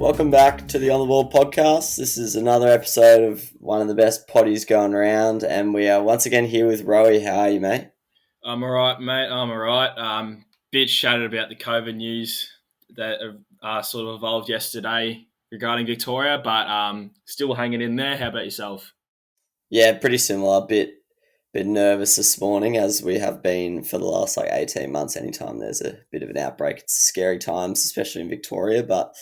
Welcome back to the On the Ball podcast. This is another episode of one of the best potties going around, and we are once again here with Rowey. How are you, mate? I'm all right, mate. I'm all right. Bit shattered about the COVID news that sort of evolved yesterday regarding Victoria, but still hanging in there. How about yourself? Yeah, pretty similar. Bit nervous this morning, as we have been for the last 18 months. Anytime there's a bit of an outbreak, it's scary times, especially in Victoria. But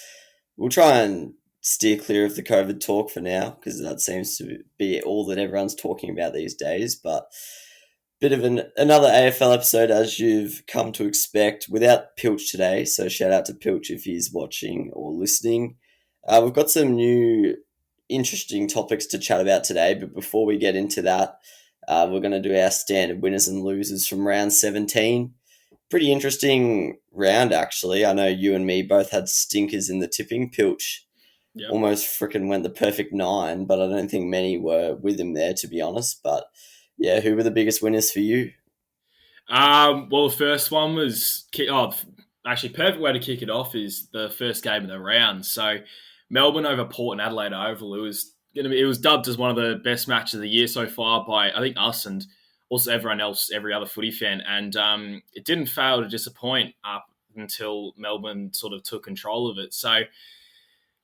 we'll try and steer clear of the COVID talk for now, because that seems to be all that everyone's talking about these days. But bit of another AFL episode, as you've come to expect, without Pilch today. So shout out to Pilch if he's watching or listening. We've got some new interesting topics to chat about today, but before we get into that, we're going to do our standard winners and losers from round 17. Pretty interesting round, actually. I know you and me both had stinkers in the tipping. Pilch almost freaking went the perfect 9, but I don't think many were with him there, to be honest. But yeah, who were the biggest winners for you? Well, the first one was actually perfect way to kick it off is the first game of the round. So Melbourne over Port and Adelaide Oval. It was dubbed as one of the best matches of the year so far by I think us and also everyone else, every other footy fan. And it didn't fail to disappoint up until Melbourne sort of took control of it. So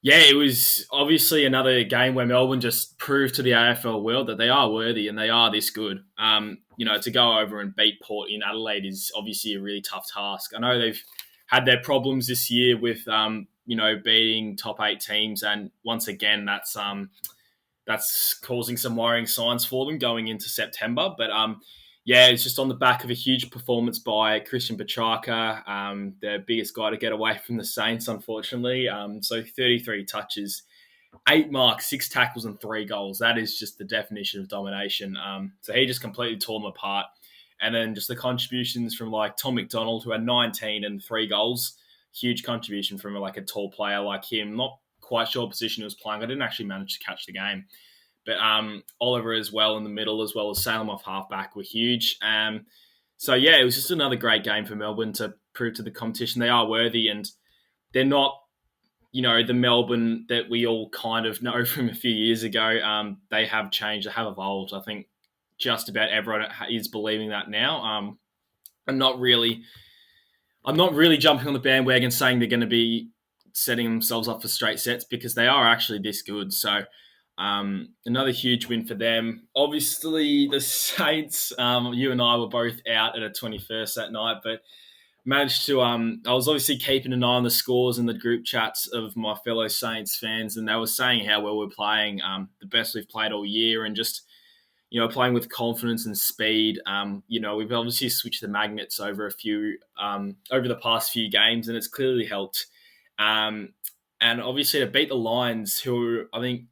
yeah, it was obviously another game where Melbourne just proved to the AFL world that they are worthy and they are this good. To go over and beat Port in Adelaide is obviously a really tough task. I know they've had their problems this year with, beating top 8 teams. And once again, that's causing some worrying signs for them going into September. But it's just on the back of a huge performance by Christian Petrarca, the biggest guy to get away from the Saints, unfortunately. So 33 touches, 8 marks, 6 tackles and 3 goals. That is just the definition of domination. So he just completely tore them apart. And then just the contributions from Tom McDonald, who had 19 and 3 goals. Huge contribution from a tall player like him. Not quite sure what position he was playing. I didn't actually manage to catch the game. But Oliver as well in the middle, as well as Salem off halfback, were huge. It was just another great game for Melbourne to prove to the competition they are worthy, and they're not, the Melbourne that we all kind of know from a few years ago. They have changed, they have evolved. I think just about everyone is believing that now. I'm not really jumping on the bandwagon saying they're going to be setting themselves up for straight sets, because they are actually this good. So another huge win for them. Obviously, the Saints, you and I were both out at a 21st that night, but managed to, I was obviously keeping an eye on the scores in the group chats of my fellow Saints fans, and they were saying how well we're playing, the best we've played all year, and just, playing with confidence and speed. We've obviously switched the magnets over over the past few games, and it's clearly helped. And obviously to beat the Lions, who I think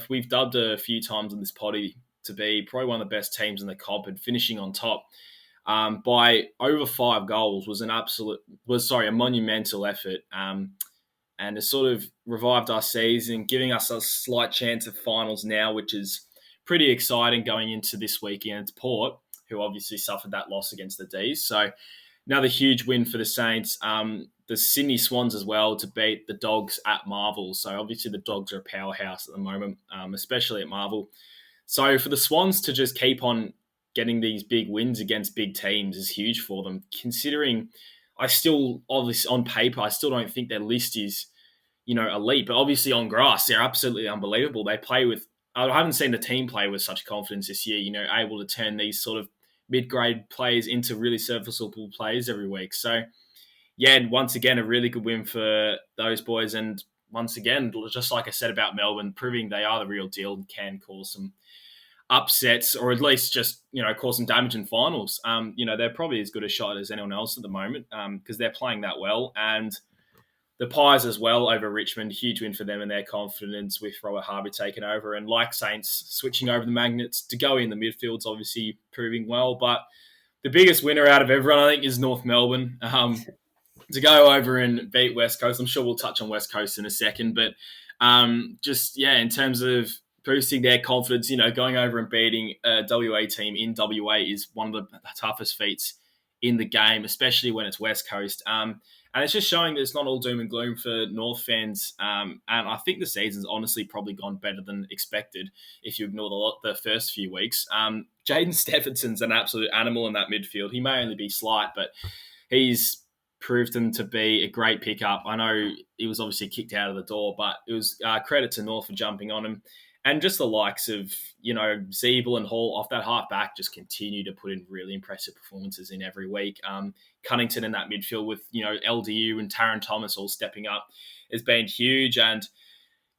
we've dubbed a few times in this potty to be probably one of the best teams in the comp, and finishing on top by over 5 goals was a monumental effort. And it sort of revived our season, giving us a slight chance of finals now, which is pretty exciting going into this weekend. It's Port, who obviously suffered that loss against the D's. So another huge win for the Saints. The Sydney Swans as well to beat the Dogs at Marvel. So obviously the Dogs are a powerhouse at the moment, especially at Marvel. So for the Swans to just keep on getting these big wins against big teams is huge for them, considering obviously on paper, I still don't think their list is, elite. But obviously on grass, they're absolutely unbelievable. They play with, I haven't seen the team play with such confidence this year, able to turn these sort of mid-grade players into really serviceable players every week. So yeah, once again, a really good win for those boys. And once again, just like I said about Melbourne, proving they are the real deal and can cause some upsets, or at least just, cause some damage in finals. They're probably as good a shot as anyone else at the moment, because they're playing that well. And the Pies as well over Richmond, huge win for them and their confidence with Robert Harvey taking over. And like Saints, switching over the magnets to go in the midfield's obviously proving well. But the biggest winner out of everyone, I think, is North Melbourne. To go over and beat West Coast. I'm sure we'll touch on West Coast in a second, but in terms of boosting their confidence, going over and beating a WA team in WA is one of the toughest feats in the game, especially when it's West Coast. And And it's just showing that it's not all doom and gloom for North fans. And I think the season's honestly probably gone better than expected if you ignore the first few weeks. Jaden Stephenson's an absolute animal in that midfield. He may only be slight, but he's proved him to be a great pickup. I know he was obviously kicked out of the door, but it was credit to North for jumping on him. And just the likes of, Zeeble and Hall off that half back just continue to put in really impressive performances in every week. Cunnington in that midfield with, LDU and Taron Thomas all stepping up has been huge. And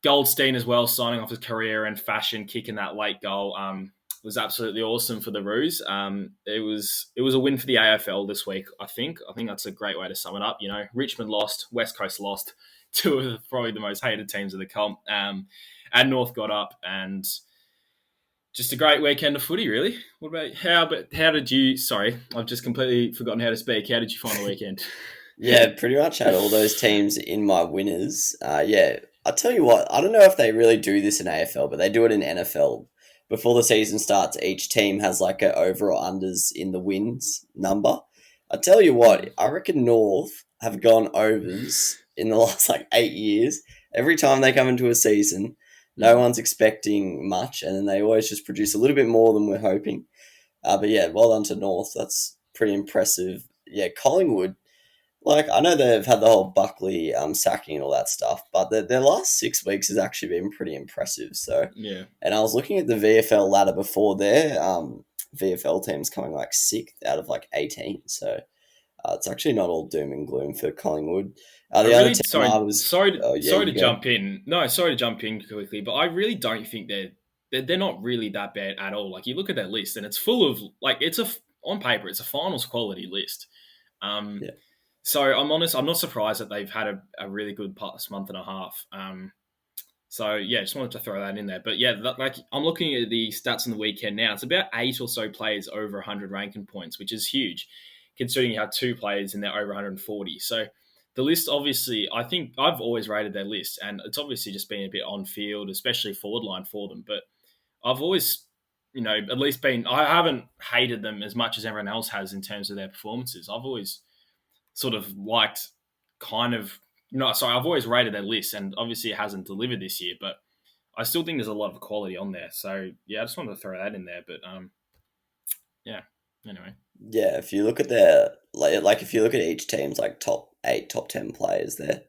Goldstein as well, signing off his career in fashion, kicking that late goal was absolutely awesome for the Roos. It was a win for the AFL this week, I think. I think that's a great way to sum it up. Richmond lost, West Coast lost, two of probably the most hated teams of the comp. And North got up, and just a great weekend of footy, really. What about how did you? Sorry, I've just completely forgotten how to speak. How did you find the weekend? Yeah, pretty much had all those teams in my winners. I tell you what, I don't know if they really do this in AFL, but they do it in NFL. Before the season starts, each team has like a over or unders in the wins number. I tell you what, I reckon North have gone overs in the last 8 years. Every time they come into a season, no one's expecting much, and then they always just produce a little bit more than we're hoping. But yeah, well done to North. That's pretty impressive. Yeah, Collingwood, I know they've had the whole Buckley sacking and all that stuff, but their last 6 weeks has actually been pretty impressive. So Yeah. And I was looking at the VFL ladder before there. VFL teams coming 6th out of 18. So it's actually not all doom and gloom for Collingwood. The other team sorry to go. jump in. No, sorry to jump in quickly, but I really don't think they're not really that bad at all. You look at their list, and it's full of on paper, it's a finals quality list. Yeah. So I'm honest, I'm not surprised that they've had a really good past month and a half. So yeah, just wanted to throw that in there. But yeah, I'm looking at the stats on the weekend now. It's about 8 or so players over 100 ranking points, which is huge, considering you have 2 players in there over 140. So the list, obviously, I think I've always rated their list, and it's obviously just been a bit on field, especially forward line for them. But I've always, at least I haven't hated them as much as everyone else has in terms of their performances. I've always sort of liked I've always rated their list, and obviously it hasn't delivered this year, but I still think there's a lot of quality on there. So yeah, I just wanted to throw that in there. But yeah, anyway. Yeah, if you look at their if you look at each team's top 8, top 10 players, they're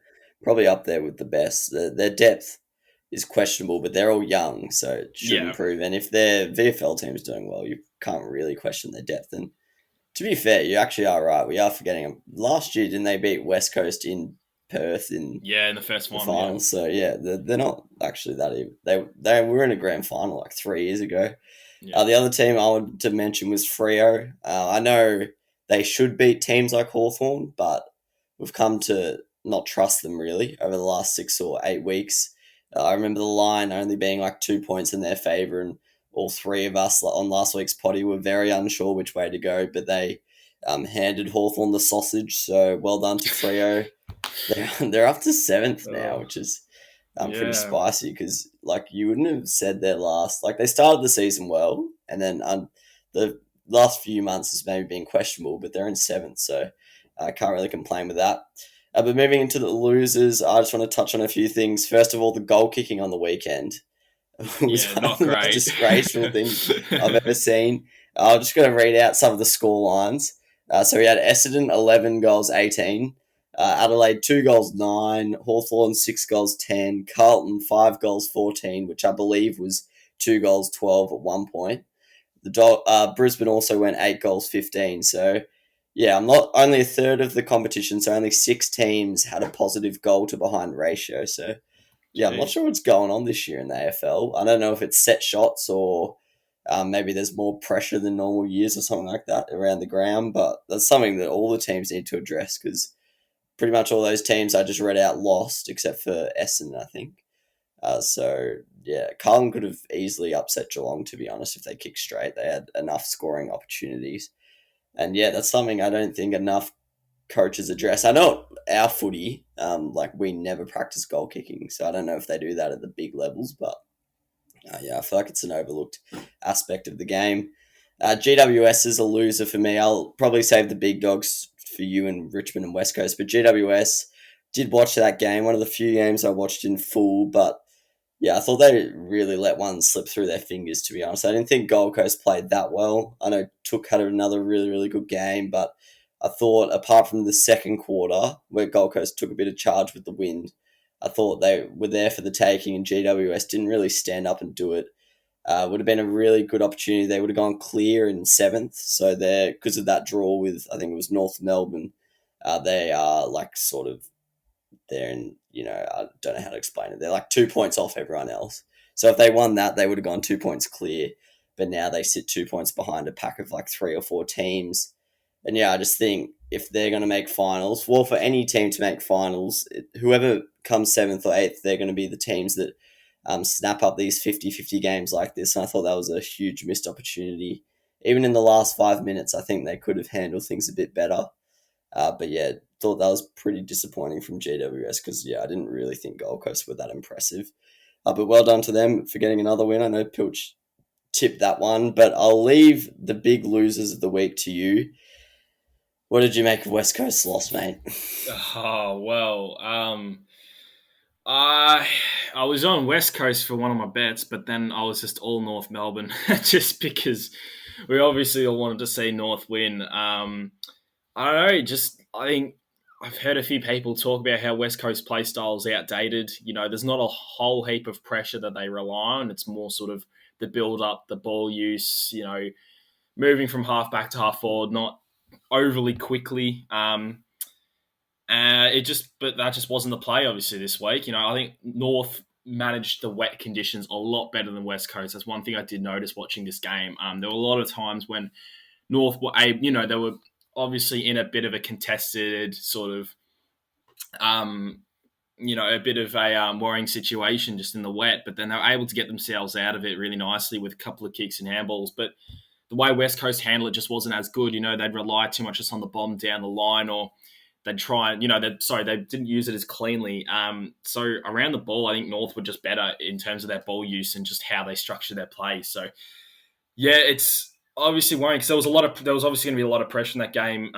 probably up there with the best. Their depth is questionable, but they're all young, so it should improve. And if their VFL team's doing well, you can't really question their depth. And to be fair, you actually are right. We are forgetting them. Last year, didn't they beat West Coast in Perth in the first the one? finals? Yeah. So yeah, they're not actually that even. They were in a grand final 3 years ago. Yeah. The other team I wanted to mention was Freo. I know they should beat teams like Hawthorn, but we've come to not trust them really over the last 6 or 8 weeks. I remember the line only being 2 points in their favour, and all 3 of us on last week's potty were very unsure which way to go, but they handed Hawthorn the sausage, so well done to Freo. They're up to 7th now, which is pretty spicy, because you wouldn't have said their last... they started the season well, and then the last few months has maybe been questionable, but they're in 7th, so I can't really complain with that. But moving into the losers, I just want to touch on a few things. First of all, the goal kicking on the weekend was one of the most disgraceful things I've ever seen. I'm just going to read out some of the score lines. So we had Essendon 11 goals 18, Adelaide 2 goals 9, Hawthorn 6 goals 10, Carlton 5 goals 14, which I believe was 2 goals 12 at one point. Brisbane also went 8 goals 15. So yeah, I'm not only a third of the competition, so only 6 teams had a positive goal to behind ratio. So yeah, I'm not sure what's going on this year in the AFL. I don't know if it's set shots or maybe there's more pressure than normal years or something like that around the ground, but that's something that all the teams need to address, because pretty much all those teams I just read out lost, except for Essendon, I think. So yeah, Carlton could have easily upset Geelong, to be honest, if they kicked straight. They had enough scoring opportunities. And yeah, that's something I don't think enough coaches address. I know our footy, we never practice goal kicking, so I don't know if they do that at the big levels, but yeah, I feel like it's an overlooked aspect of the game. GWS is a loser for me. I'll probably save the big dogs for you and Richmond and West Coast, but GWS did watch that game. One of the few games I watched in full, but yeah, I thought they really let one slip through their fingers, to be honest. I didn't think Gold Coast played that well. I know Took had another really, really good game, but I thought apart from the second quarter, where Gold Coast took a bit of charge with the wind, I thought they were there for the taking, and GWS didn't really stand up and do it. Would have been a really good opportunity. They would have gone clear in seventh, so they're because of that draw with I think it was North Melbourne. They are like sort of they're in, I don't know how to explain it. They're like 2 points off everyone else. So if they won that, they would have gone 2 points clear. But now they sit 2 points behind a pack of like 3 or 4 teams. And yeah, I just think if they're going to make finals, well, for any team to make finals, whoever comes seventh or eighth, they're going to be the teams that snap up these 50-50 games like this. And I thought that was a huge missed opportunity. Even in the last 5 minutes, I think they could have handled things a bit better. But yeah, thought that was pretty disappointing from GWS because, yeah, I didn't really think Gold Coast were that impressive. But well done to them for getting another win. I know Pilch tipped that one, but I'll leave the big losers of the week to you. What did you make of West Coast's loss, mate? Oh, well, I was on West Coast for one of my bets, but then I was just all North Melbourne just because we obviously all wanted to see North win. I don't know, I think I've heard a few people talk about how West Coast play style is outdated. There's not a whole heap of pressure that they rely on. It's more sort of the build up, the ball use, moving from half back to half forward, not overly quickly. But that just wasn't the play, obviously, this week. I think North managed the wet conditions a lot better than West Coast. That's one thing I did notice watching this game. There were a lot of times when North were able, they were obviously in a bit of a contested sort of, a bit of a worrying situation just in the wet, but then they were able to get themselves out of it really nicely with a couple of kicks and handballs. But the way West Coast handled it just wasn't as good. They'd rely too much just on the bomb down the line, or they'd try and, they didn't use it as cleanly. So around the ball, I think North were just better in terms of their ball use and just how they structure their play. So, yeah, it's obviously worrying because there was obviously going to be a lot of pressure in that game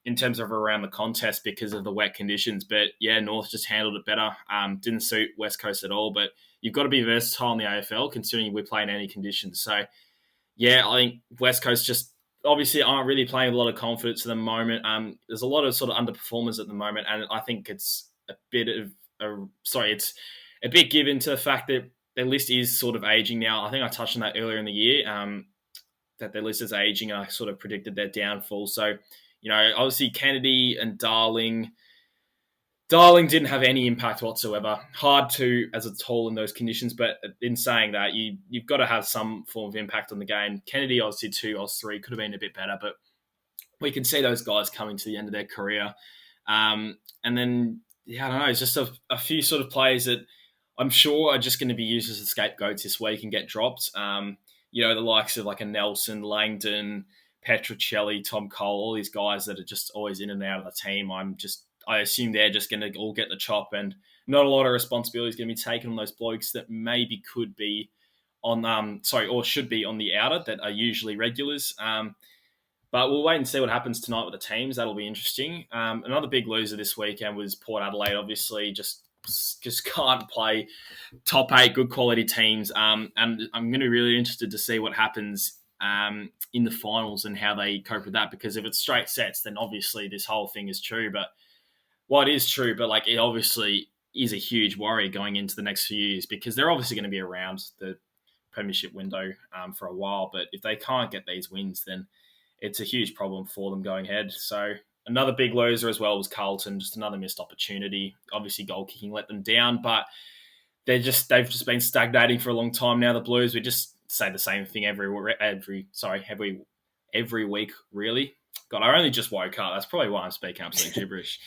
in terms of around the contest because of the wet conditions. But yeah, North just handled it better. Didn't suit West Coast at all. But you've got to be versatile in the AFL considering we play in any conditions. So yeah, I think West Coast just obviously aren't really playing with a lot of confidence at the moment. There's a lot of sort of underperformers at the moment, and I think it's it's a bit given to the fact that their list is sort of aging now. I think I touched on that earlier in the year. That their list is aging, and I sort of predicted their downfall. So, obviously Kennedy and Darling didn't have any impact whatsoever. Hard to as a toll in those conditions, but in saying that, you've got to have some form of impact on the game. Kennedy, obviously 2, Oz 3 could have been a bit better, but we can see those guys coming to the end of their career. And then, I don't know, it's just a few sort of players that I'm sure are just going to be used as scapegoats this week and get dropped. The likes of like a Nelson, Langdon, Petrocelli, Tom Cole, all these guys that are just always in and out of the team. I assume they're just going to all get the chop, and not a lot of responsibility is going to be taken on those blokes that maybe could be or should be on the outer that are usually regulars. But we'll wait and see what happens tonight with the teams. That'll be interesting. Another big loser this weekend was Port Adelaide. Obviously, just can't play top 8 good quality teams. And I'm going to be really interested to see what happens in the finals and how they cope with that. Because if it's straight sets, then obviously this whole thing is true. But it is true, but like it obviously is a huge worry going into the next few years because they're obviously going to be around the premiership window for a while. But if they can't get these wins, then it's a huge problem for them going ahead. So another big loser as well was Carlton, just another missed opportunity. Obviously, goal kicking let them down, but they've just been stagnating for a long time now. The Blues, we just say the same thing every week, really. God, I only just woke up. That's probably why I'm speaking absolute gibberish.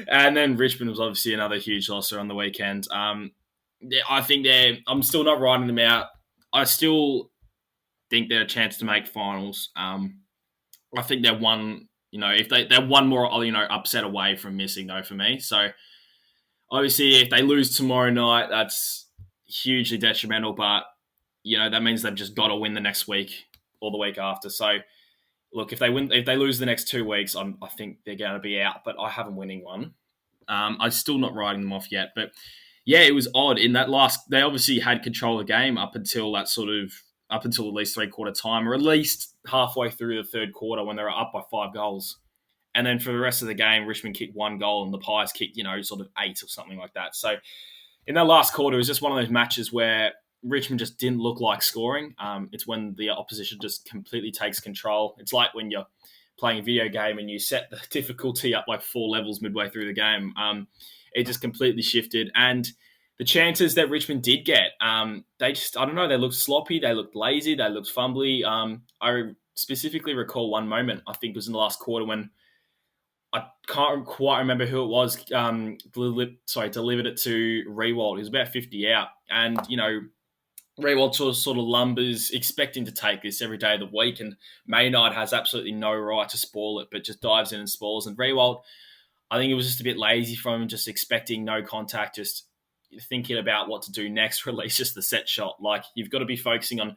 And then Richmond was obviously another huge losser on the weekend. I think I'm still not writing them out. I still think they're a chance to make finals. I think they're one, if they're one more, upset away from missing though for me. So obviously if they lose tomorrow night, that's hugely detrimental, but that means they've just got to win the next week or the week after. So look, if they lose the next 2 weeks, I think they're going to be out. But I have them winning one. I'm still not writing them off yet, but yeah, it was odd in that last. They obviously had control of the game up until at least 3/4 time, or at least halfway through the third quarter when they were up by 5 goals. And then for the rest of the game, Richmond kicked 1 goal and the Pies kicked, sort of 8 or something like that. So in that last quarter, it was just one of those matches where Richmond just didn't look like scoring. It's when the opposition just completely takes control. It's like when you're playing a video game and you set the difficulty up like 4 levels midway through the game. It just completely shifted. And the chances that Richmond did get, they just, I don't know, they looked sloppy, they looked lazy, they looked fumbly. I specifically recall one moment, I think it was in the last quarter when I can't quite remember who it was, delivered it to Rewald. He was about 50 out. And, Rewald sort of lumbers, expecting to take this every day of the week, and Maynard has absolutely no right to spoil it, but just dives in and spoils. And Rewald, I think it was just a bit lazy from him, just expecting no contact, just thinking about what to do next, release just the set shot. Like, you've got to be focusing on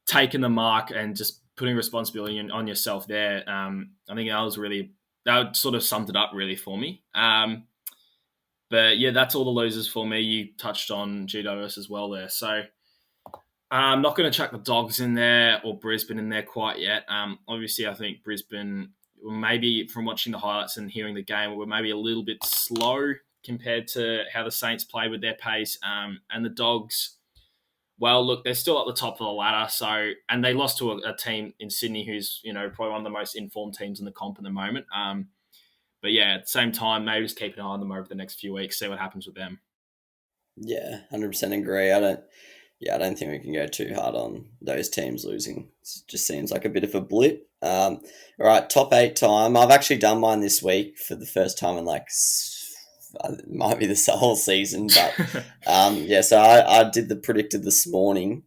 taking the mark and just putting responsibility on yourself there. I think that sort of summed it up really for me. But yeah, that's all the losers for me. You touched on GWS as well there. So I'm not going to chuck the Dogs in there or Brisbane in there quite yet. Obviously, I think Brisbane, maybe from watching the highlights and hearing the game, were maybe a little bit slow compared to how the Saints played with their pace. And the Dogs, well, look, they're still at the top of the ladder. So, and they lost to a team in Sydney who's, probably one of the most informed teams in the comp at the moment. But yeah, at the same time, maybe just keep an eye on them over the next few weeks, see what happens with them. Yeah, 100% agree. I don't think we can go too hard on those teams losing. It just seems like a bit of a blip. All right, top 8 time. I've actually done mine this week for the first time in it might be this whole season, but so I did the predicted this morning.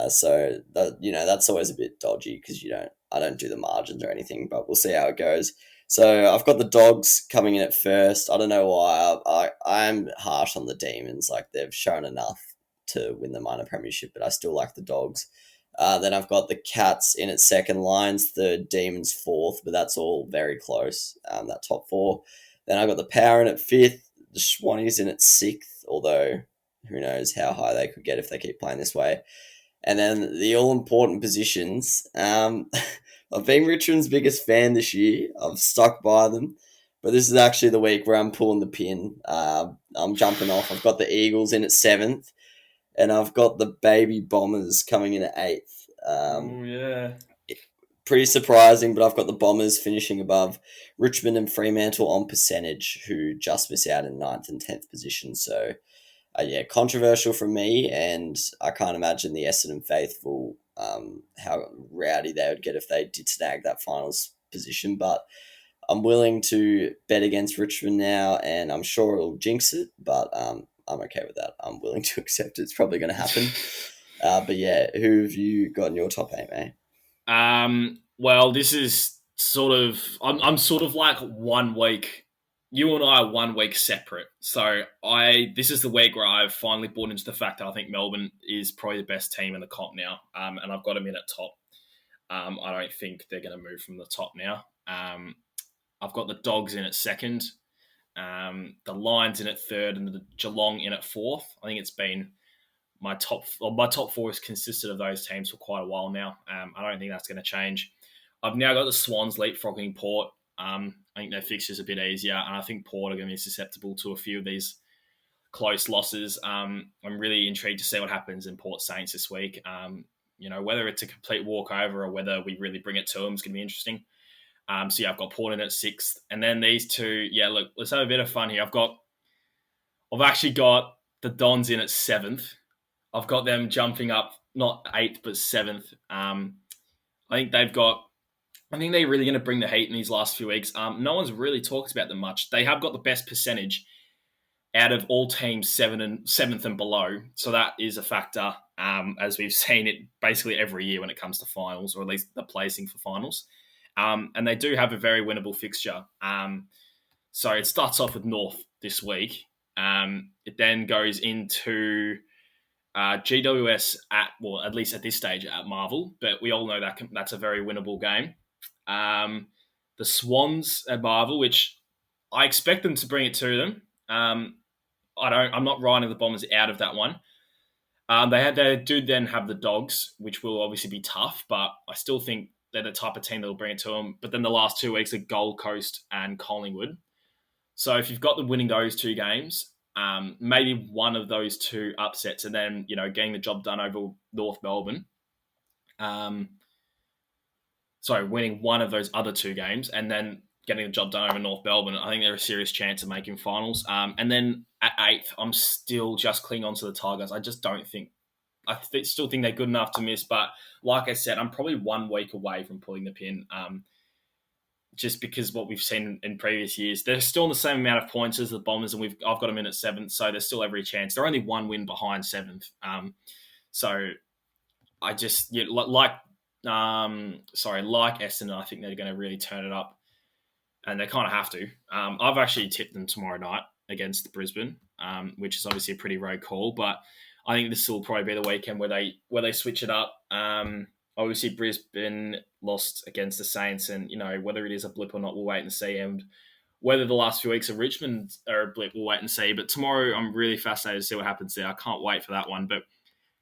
So that's always a bit dodgy because I don't do the margins or anything, but we'll see how it goes. So I've got the Dogs coming in at first. I don't know why. I'm harsh on the Demons. Like, they've shown enough to win the minor premiership, but I still like the Dogs. Then I've got the Cats in at second, Lions third, Demons fourth, but that's all very close, that top 4. Then I've got the Power in at fifth, the Swannies in at sixth, although who knows how high they could get if they keep playing this way. And then the all-important positions. I've been Richmond's biggest fan this year. I've stuck by them. But this is actually the week where I'm pulling the pin. I'm jumping off. I've got the Eagles in at 7th. And I've got the Baby Bombers coming in at 8th. Yeah. Pretty surprising, but I've got the Bombers finishing above Richmond and Fremantle on percentage, who just miss out in 9th and 10th position. So, controversial from me, and I can't imagine the Essendon faithful, how rowdy they would get if they did snag that finals position. But I'm willing to bet against Richmond now, and I'm sure it'll jinx it, but I'm okay with that. I'm willing to accept it's probably going to happen. But yeah, who have you got in your top 8, mate? Well, this is sort of, I'm sort of like 1 week. You and I are 1 week separate. So this is the week where I've finally bought into the fact that I think Melbourne is probably the best team in the comp now. And I've got them in at top. I don't think they're going to move from the top now. I've got the Dogs in at second, the Lions in at third, and the Geelong in at fourth. I think it's been my top 4 has consisted of those teams for quite a while now. I don't think that's going to change. I've now got the Swans leapfrogging Port. I think their fixture's a bit easier, and I think Port are going to be susceptible to a few of these close losses. I'm really intrigued to see what happens in Port Saints this week. Whether it's a complete walkover or whether we really bring it to them is going to be interesting. I've got Port in at 6th, and then these two. Yeah, look, let's have a bit of fun here. I've actually got the Dons in at 7th. I've got them jumping up, not 8th, but 7th. I think they're really going to bring the heat in these last few weeks. No one's really talked about them much. They have got the best percentage out of all teams 7th and below. So that is a factor, as we've seen it basically every year when it comes to finals, or at least the placing for finals. And they do have a very winnable fixture. So it starts off with North this week. It then goes into GWS at least at this stage at Marvel, but we all know that that's a very winnable game. The Swans at Marvel, which I expect them to bring it to them. I'm not writing the Bombers out of that one. They do then have the Dogs, which will obviously be tough, but I still think they're the type of team that will bring it to them. But then the last 2 weeks are Gold Coast and Collingwood. So if you've got them winning those two games, maybe one of those two upsets, and then getting the job done over North Melbourne. Winning one of those other two games, and then getting the job done over North Melbourne, I think they're a serious chance of making finals. And then at 8th, I'm still just clinging on to the Tigers. I just don't think still think they're good enough to miss. But like I said, I'm probably 1 week away from pulling the pin. Just because what we've seen in previous years, they're still in the same amount of points as the Bombers, and I've got them in at 7th, so there's still every chance. They're only 1 win behind 7th. So I just like Essendon, I think they're going to really turn it up, and they kind of have to. I've actually tipped them tomorrow night against Brisbane, which is obviously a pretty rogue call, but I think this will probably be the weekend where they switch it up. Obviously, Brisbane lost against the Saints, and whether it is a blip or not, we'll wait and see. And whether the last few weeks of Richmond are a blip, we'll wait and see. But tomorrow, I'm really fascinated to see what happens there. I can't wait for that one. But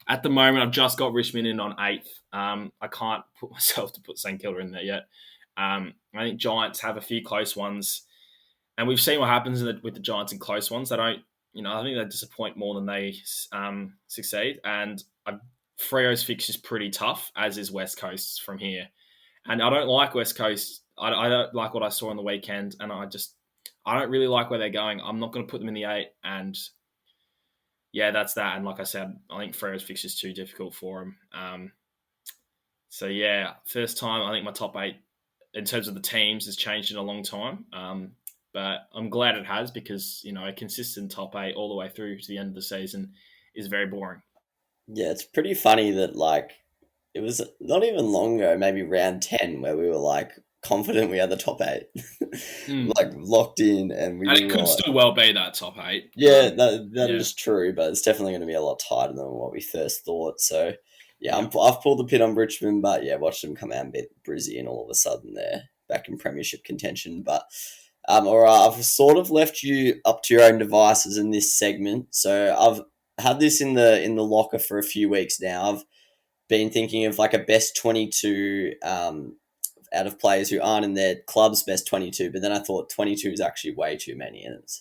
at the moment, I've just got Richmond in on 8th. I can't put myself to put St Kilda in there yet. I think Giants have a few close ones, and we've seen what happens with the Giants in close ones. They don't, I think they disappoint more than they succeed. And Freo's fix is pretty tough, as is West Coast's from here. And I don't like West Coast. I don't like what I saw on the weekend, and I don't really like where they're going. I'm not going to put them in the 8, and yeah, that's that. And like I said, I think Freo's fix is too difficult for them. So yeah, first time I think my top 8 in terms of the teams has changed in a long time. But I'm glad it has, because a consistent top 8 all the way through to the end of the season is very boring. Yeah, it's pretty funny that it was not even long ago, maybe round 10, where we were confident we had the top 8, locked in, and and it could still well be that top 8. Yeah, that is true, but it's definitely going to be a lot tighter than what we first thought. So yeah, I've pulled the pin on Richmond, but yeah, watched them come out and beat Brizzy, and all of a sudden they're back in premiership contention. But all right, I've sort of left you up to your own devices in this segment. So I've had this in the locker for a few weeks now. I've been thinking of a best 22 out of players who aren't in their club's best 22, but then I thought 22 is actually way too many, and it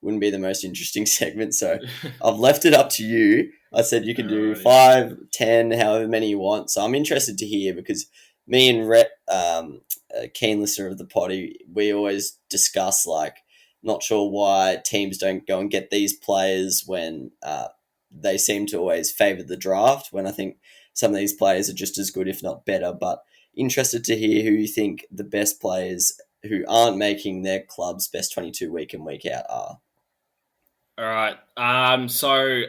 wouldn't be the most interesting segment. So I've left it up to you. I said you can do 5, 10, however many you want. So I'm interested to hear, because me and Rhett, a keen listener of the potty, we always discuss not sure why teams don't go and get these players when they seem to always favour the draft, when I think some of these players are just as good, if not better. But interested to hear who you think the best players who aren't making their club's best 22 week in, week out are. All right. So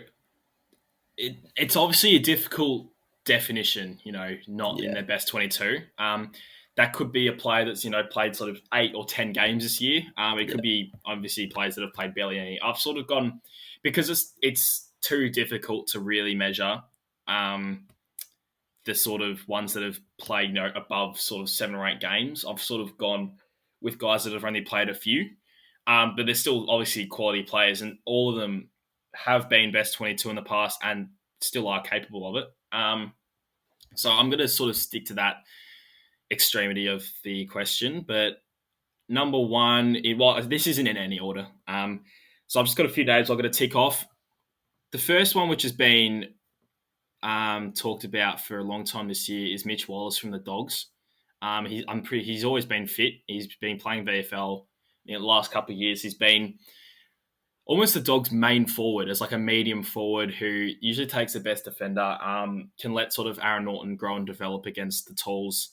it's obviously a difficult definition, not in their best 22. That could be a player that's, played sort of 8 or 10 games this year. It could be obviously players that have played barely any. I've sort of gone, because it's too difficult to really measure the sort of ones that have played, above sort of 7 or 8 games. I've sort of gone with guys that have only played a few. But they're still obviously quality players, and all of them have been best 22 in the past and still are capable of it. So I'm going to sort of stick to that extremity of the question. But number one, this isn't in any order. So I've just got a few names I've got to tick off. The first one, which has been talked about for a long time this year, is Mitch Wallace from the Dogs. He's always been fit. He's been playing VFL. In the last couple of years, he's been almost the Dogs' main forward, as a medium forward who usually takes the best defender, can let sort of Aaron Norton grow and develop against the talls.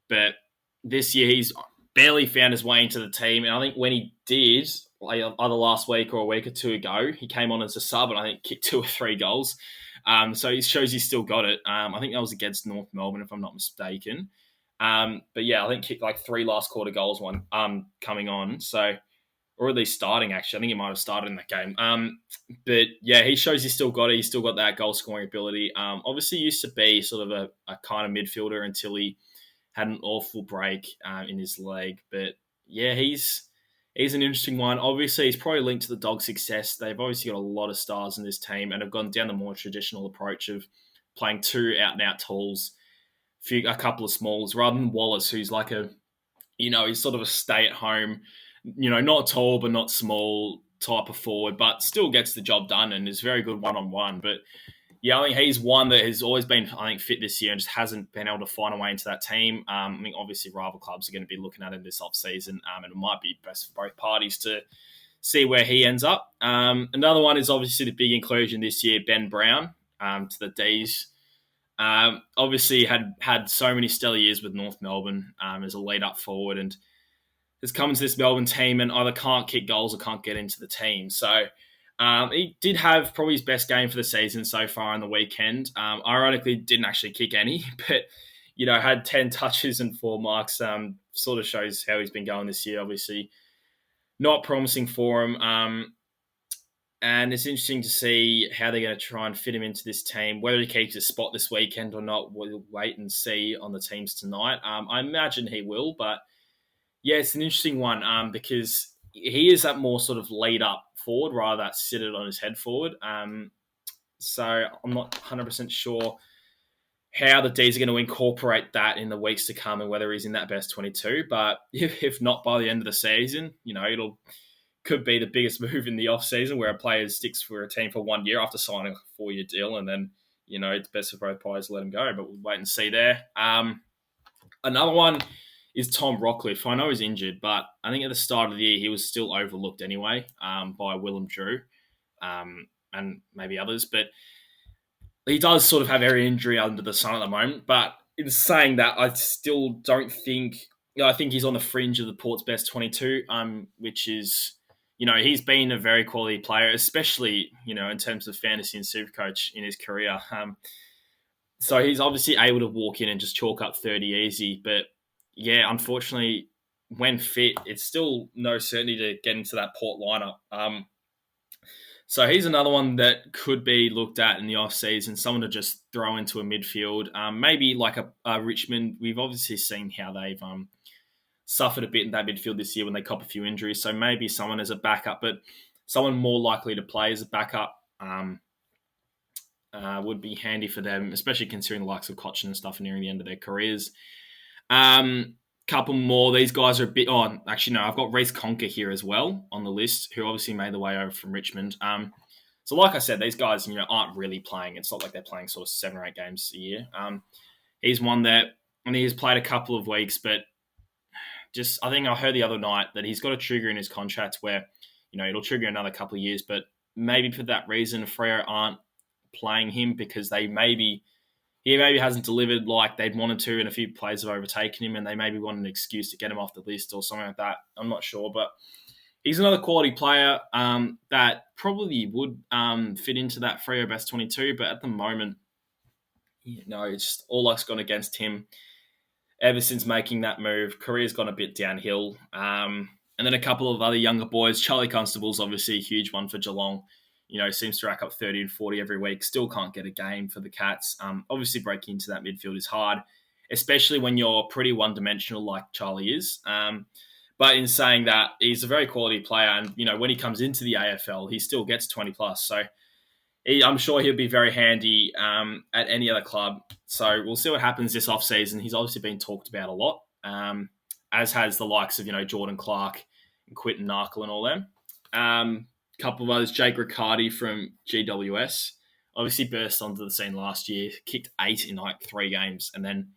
But this year, he's barely found his way into the team. And I think when he did, either last week or a week or two ago, he came on as a sub and I think kicked 2 or 3 goals. So it shows he's still got it. I think that was against North Melbourne, if I'm not mistaken. But yeah, I think kicked 3 last quarter goals coming on. So, or at least starting, actually. I think he might have started in that game. But yeah, he shows he's still got it. He's still got that goal scoring ability. Obviously used to be sort of a kind of midfielder until he had an awful break in his leg. But yeah, he's an interesting one. Obviously, he's probably linked to the Dogs' success. They've obviously got a lot of stars in this team and have gone down the more traditional approach of playing two out-and-out talls, a couple of smalls, rather than Wallace, who's like he's sort of a stay-at-home, not tall but not small type of forward, but still gets the job done and is very good one-on-one. But yeah, I think he's one that has always been, fit this year and just hasn't been able to find a way into that team. I think obviously rival clubs are going to be looking at him this off-season, and it might be best for both parties to see where he ends up. Another one is obviously the big inclusion this year, Ben Brown, to the D's. Obviously had so many stellar years with North Melbourne as a lead-up forward, and has come into this Melbourne team and either can't kick goals or can't get into the team. So he did have probably his best game for the season so far on the weekend. Ironically, didn't actually kick any, but had 10 touches and 4 marks. Sort of shows how he's been going this year. Obviously, not promising for him. And it's interesting to see how they're going to try and fit him into this team. Whether he keeps his spot this weekend or not, we'll wait and see on the teams tonight. I imagine he will, but yeah, it's an interesting one because he is that more sort of lead up forward rather than sit it on his head forward. So I'm not 100% sure how the D's are going to incorporate that in the weeks to come and whether he's in that best 22. But if not by the end of the season, it'll could be the biggest move in the off season where a player sticks for a team for 1 year after signing a 4-year deal, and then it's best for both parties to let him go. But we'll wait and see there. Another one is Tom Rockcliffe. I know he's injured, but I think at the start of the year he was still overlooked anyway by Willem Drew and maybe others. But he does sort of have every injury under the sun at the moment. But in saying that, I still don't think. I think he's on the fringe of the Port's best 22, which is, he's been a very quality player, especially, in terms of fantasy and Supercoach in his career. So he's obviously able to walk in and just chalk up 30 easy. But yeah, unfortunately, when fit, it's still no certainty to get into that Port lineup. So he's another one that could be looked at in the off-season, someone to just throw into a midfield. Maybe like a Richmond. We've obviously seen how they've suffered a bit in that midfield this year when they cop a few injuries. So maybe someone as a backup, but someone more likely to play as a backup would be handy for them, especially considering the likes of Cochin and stuff nearing the end of their careers. Couple more. These guys are a bit... Oh, actually, no. I've got Reece Conker here as well on the list, who obviously made the way over from Richmond. So like I said, these guys, aren't really playing. It's not like they're playing sort of 7 or 8 games a year. He's one that... And he's played a couple of weeks, but I think I heard the other night that he's got a trigger in his contract where, it'll trigger another couple of years, but maybe for that reason, Freo aren't playing him because he maybe hasn't delivered like they'd wanted to, and a few players have overtaken him, and they maybe want an excuse to get him off the list or something like that. I'm not sure, but he's another quality player that probably would fit into that Freo best 22, but at the moment, it's just all luck's gone against him. Ever since making that move, career's gone a bit downhill. And then a couple of other younger boys. Charlie Constable's obviously a huge one for Geelong. Seems to rack up 30 and 40 every week. Still can't get a game for the Cats. Obviously, breaking into that midfield is hard, especially when you're pretty one-dimensional like Charlie is. But in saying that, he's a very quality player. And, when he comes into the AFL, he still gets 20+. So I'm sure he'll be very handy at any other club. So we'll see what happens this off-season. He's obviously been talked about a lot, as has the likes of, Jordan Clark and Quinton Narkle and all them. Couple of others, Jake Riccardi from GWS, obviously burst onto the scene last year, kicked 8 in 3 games, and then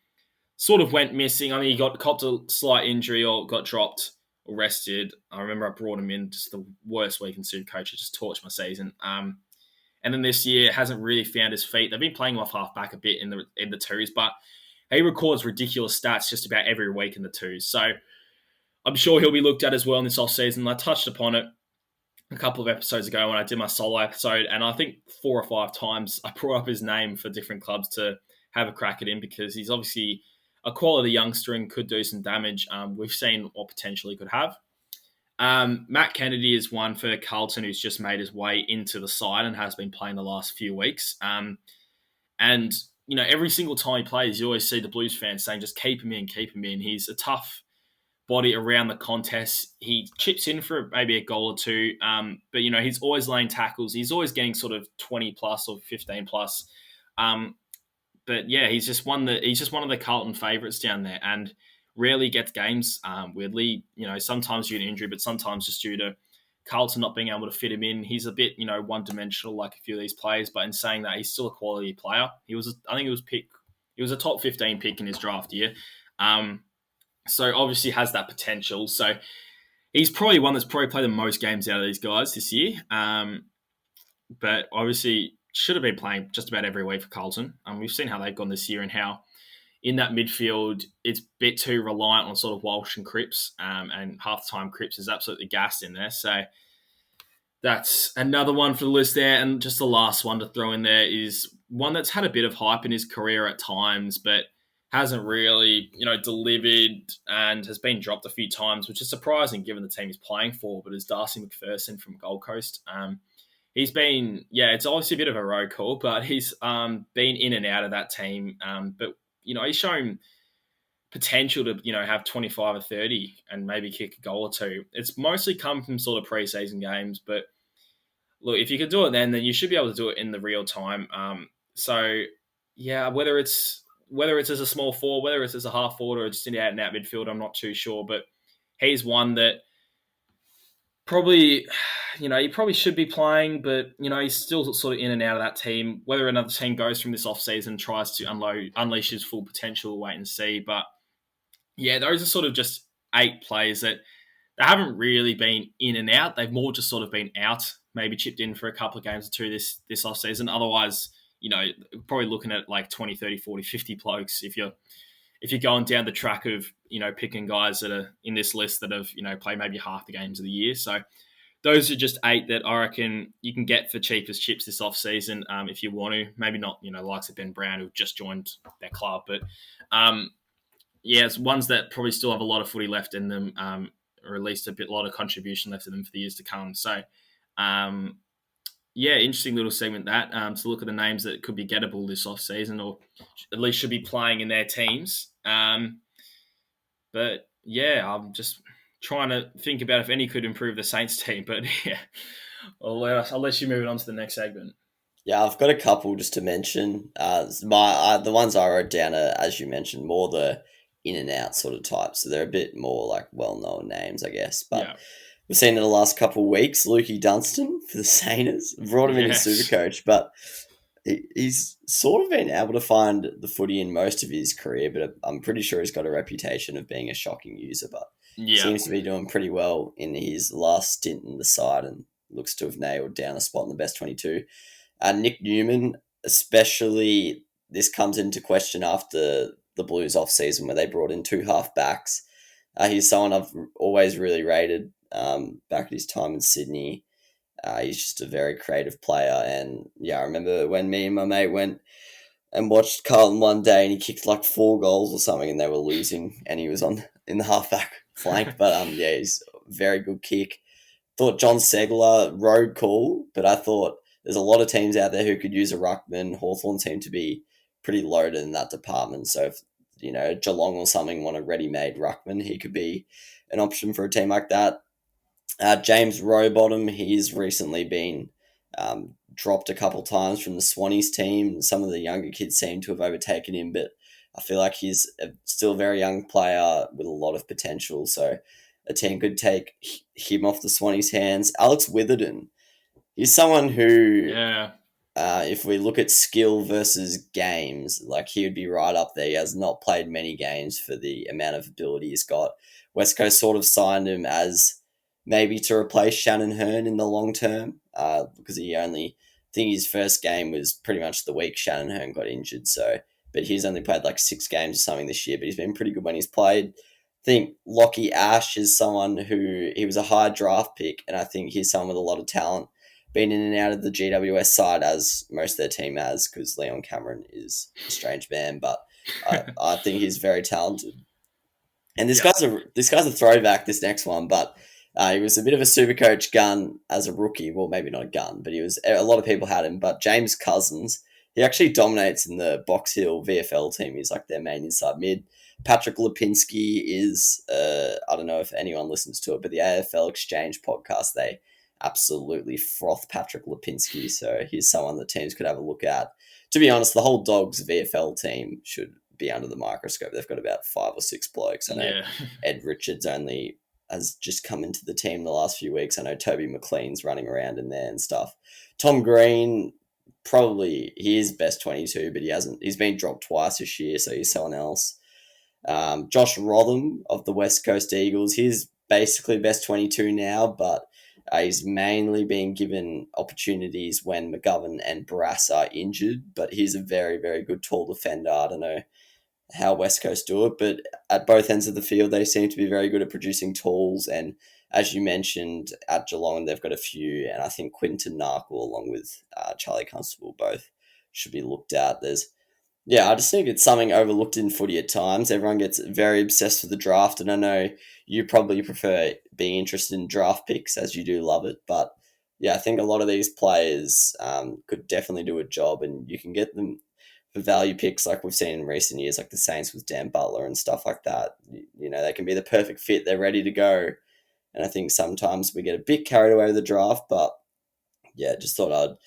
sort of went missing. I mean, he copped a slight injury or got dropped or rested. I remember I brought him in, just the worst week in Supercoach. It just torched my season. And then this year hasn't really found his feet. They've been playing him off half-back a bit in the twos, but he records ridiculous stats just about every week in the twos. So I'm sure he'll be looked at as well in this off-season. I touched upon it a couple of episodes ago when I did my solo episode, and I think 4 or 5 times I brought up his name for different clubs to have a crack at him because he's obviously a quality youngster and could do some damage. We've seen what potential he could have. Matt Kennedy is one for Carlton who's just made his way into the side and has been playing the last few weeks. And every single time he plays, you always see the Blues fans saying, just keep him in, keep him in. He's a tough body around the contest. He chips in for maybe a goal or two, but he's always laying tackles. He's always getting sort of 20 plus or 15 plus. But yeah, he's just one of the Carlton favourites down there, and rarely gets games. Weirdly, sometimes due to injury, but sometimes just due to Carlton not being able to fit him in. He's a bit, one dimensional like a few of these players. But in saying that, he's still a quality player. I think he was a top 15 pick in his draft year. So obviously has that potential. So he's probably one that's probably played the most games out of these guys this year. But obviously should have been playing just about every week for Carlton. We've seen how they've gone this year and how in that midfield it's a bit too reliant on sort of Walsh and Cripps. And half the time Cripps is absolutely gassed in there. So that's another one for the list there. And just the last one to throw in there is one that's had a bit of hype in his career at times, but hasn't really, delivered and has been dropped a few times, which is surprising given the team he's playing for, but is Darcy McPherson from Gold Coast. He's been, it's obviously a bit of a road call, but he's been in and out of that team. But, he's shown potential to, have 25 or 30 and maybe kick a goal or two. It's mostly come from sort of preseason games, but look, if you could do it then you should be able to do it in the real time. So, yeah, whether it's as a small forward, whether it's as a half forward or just in the out and out midfield, I'm not too sure. But he's one that probably, he probably should be playing, but, he's still sort of in and out of that team. Whether another team goes from this offseason, tries to unleash his full potential, we'll wait and see. But, yeah, those are sort of just 8 players that they haven't really been in and out. They've more just sort of been out, maybe chipped in for a couple of games or two this offseason. Otherwise, probably looking at like 20, 30, 40, 50 blokes if you're going down the track of, picking guys that are in this list that have, played maybe half the games of the year. So those are just 8 that I reckon you can get for cheap as chips this offseason if you want to. Maybe not, the likes of Ben Brown who just joined their club. But, it's ones that probably still have a lot of footy left in them or at least a lot of contribution left in them for the years to come. So, interesting little segment that to look at the names that could be gettable this off-season or at least should be playing in their teams. But, I'm just trying to think about if any could improve the Saints team. But, I'll let you move it on to the next segment. Yeah, I've got a couple just to mention. The ones I wrote down are, as you mentioned, more the in and out sort of type. So they're a bit more like well-known names, I guess. But we've seen in the last couple of weeks, Lukey Dunstan for the Saints. Brought him in as Supercoach, but he's sort of been able to find the footy in most of his career, but I'm pretty sure he's got a reputation of being a shocking user, but seems to be doing pretty well in his last stint in the side and looks to have nailed down a spot in the best 22. Nick Newman, especially, this comes into question after the Blues off-season where they brought in 2 half-backs. He's someone I've always really rated back at his time in Sydney. He's just a very creative player. And, I remember when me and my mate went and watched Carlton one day and he kicked like 4 goals or something and they were losing and he was in the half-back flank. But, he's a very good kick. Thought John Segler, road call, but I thought there's a lot of teams out there who could use a ruckman. Hawthorn seemed to be pretty loaded in that department. So if, Geelong or something want a ready-made ruckman, he could be an option for a team like that. James Rowbottom, he's recently been dropped a couple times from the Swannies team. Some of the younger kids seem to have overtaken him, but I feel like he's still a very young player with a lot of potential. So a team could take him off the Swannies' hands. Alex Witherden, he's someone who, if we look at skill versus games, like he would be right up there. He has not played many games for the amount of ability he's got. West Coast sort of signed him as maybe to replace Shannon Hearn in the long term because I think his first game was pretty much the week Shannon Hearn got injured. But he's only played like 6 games or something this year, but he's been pretty good when he's played. I think Lockie Ash is someone who, he was a high draft pick, and I think he's someone with a lot of talent. Been in and out of the GWS side as most of their team has, because Leon Cameron is a strange man, but I think he's very talented. And this guy's a throwback, this next one, but he was a bit of a Supercoach gun as a rookie. Well, maybe not a gun, but a lot of people had him. But James Cousins, he actually dominates in the Box Hill VFL team. He's like their main inside mid. Patrick Lipinski is, I don't know if anyone listens to it, but the AFL Exchange podcast, they absolutely froth Patrick Lipinski. So he's someone that teams could have a look at. To be honest, the whole Dogs VFL team should be under the microscope. They've got about 5 or 6 blokes. I know Ed Richards only has just come into the team the last few weeks. I know Toby McLean's running around in there and stuff. Tom Green, probably he is best 22, but he's been dropped twice this year, so he's someone else. Josh Rotham of the West Coast Eagles, he's basically best 22 now, but he's mainly been given opportunities when McGovern and Barras are injured, but he's a very, very good tall defender. I don't know how West Coast do it, but at both ends of the field, they seem to be very good at producing tools. And as you mentioned, at Geelong, they've got a few, and I think Quinton Narkle, along with Charlie Constable, both should be looked at. I just think it's something overlooked in footy at times. Everyone gets very obsessed with the draft, and I know you probably prefer being interested in draft picks as you do love it, but yeah, I think a lot of these players could definitely do a job, and you can get them for value picks like we've seen in recent years, like the Saints with Dan Butler and stuff like that. They can be the perfect fit. They're ready to go. And I think sometimes we get a bit carried away with the draft, but yeah, just thought I'd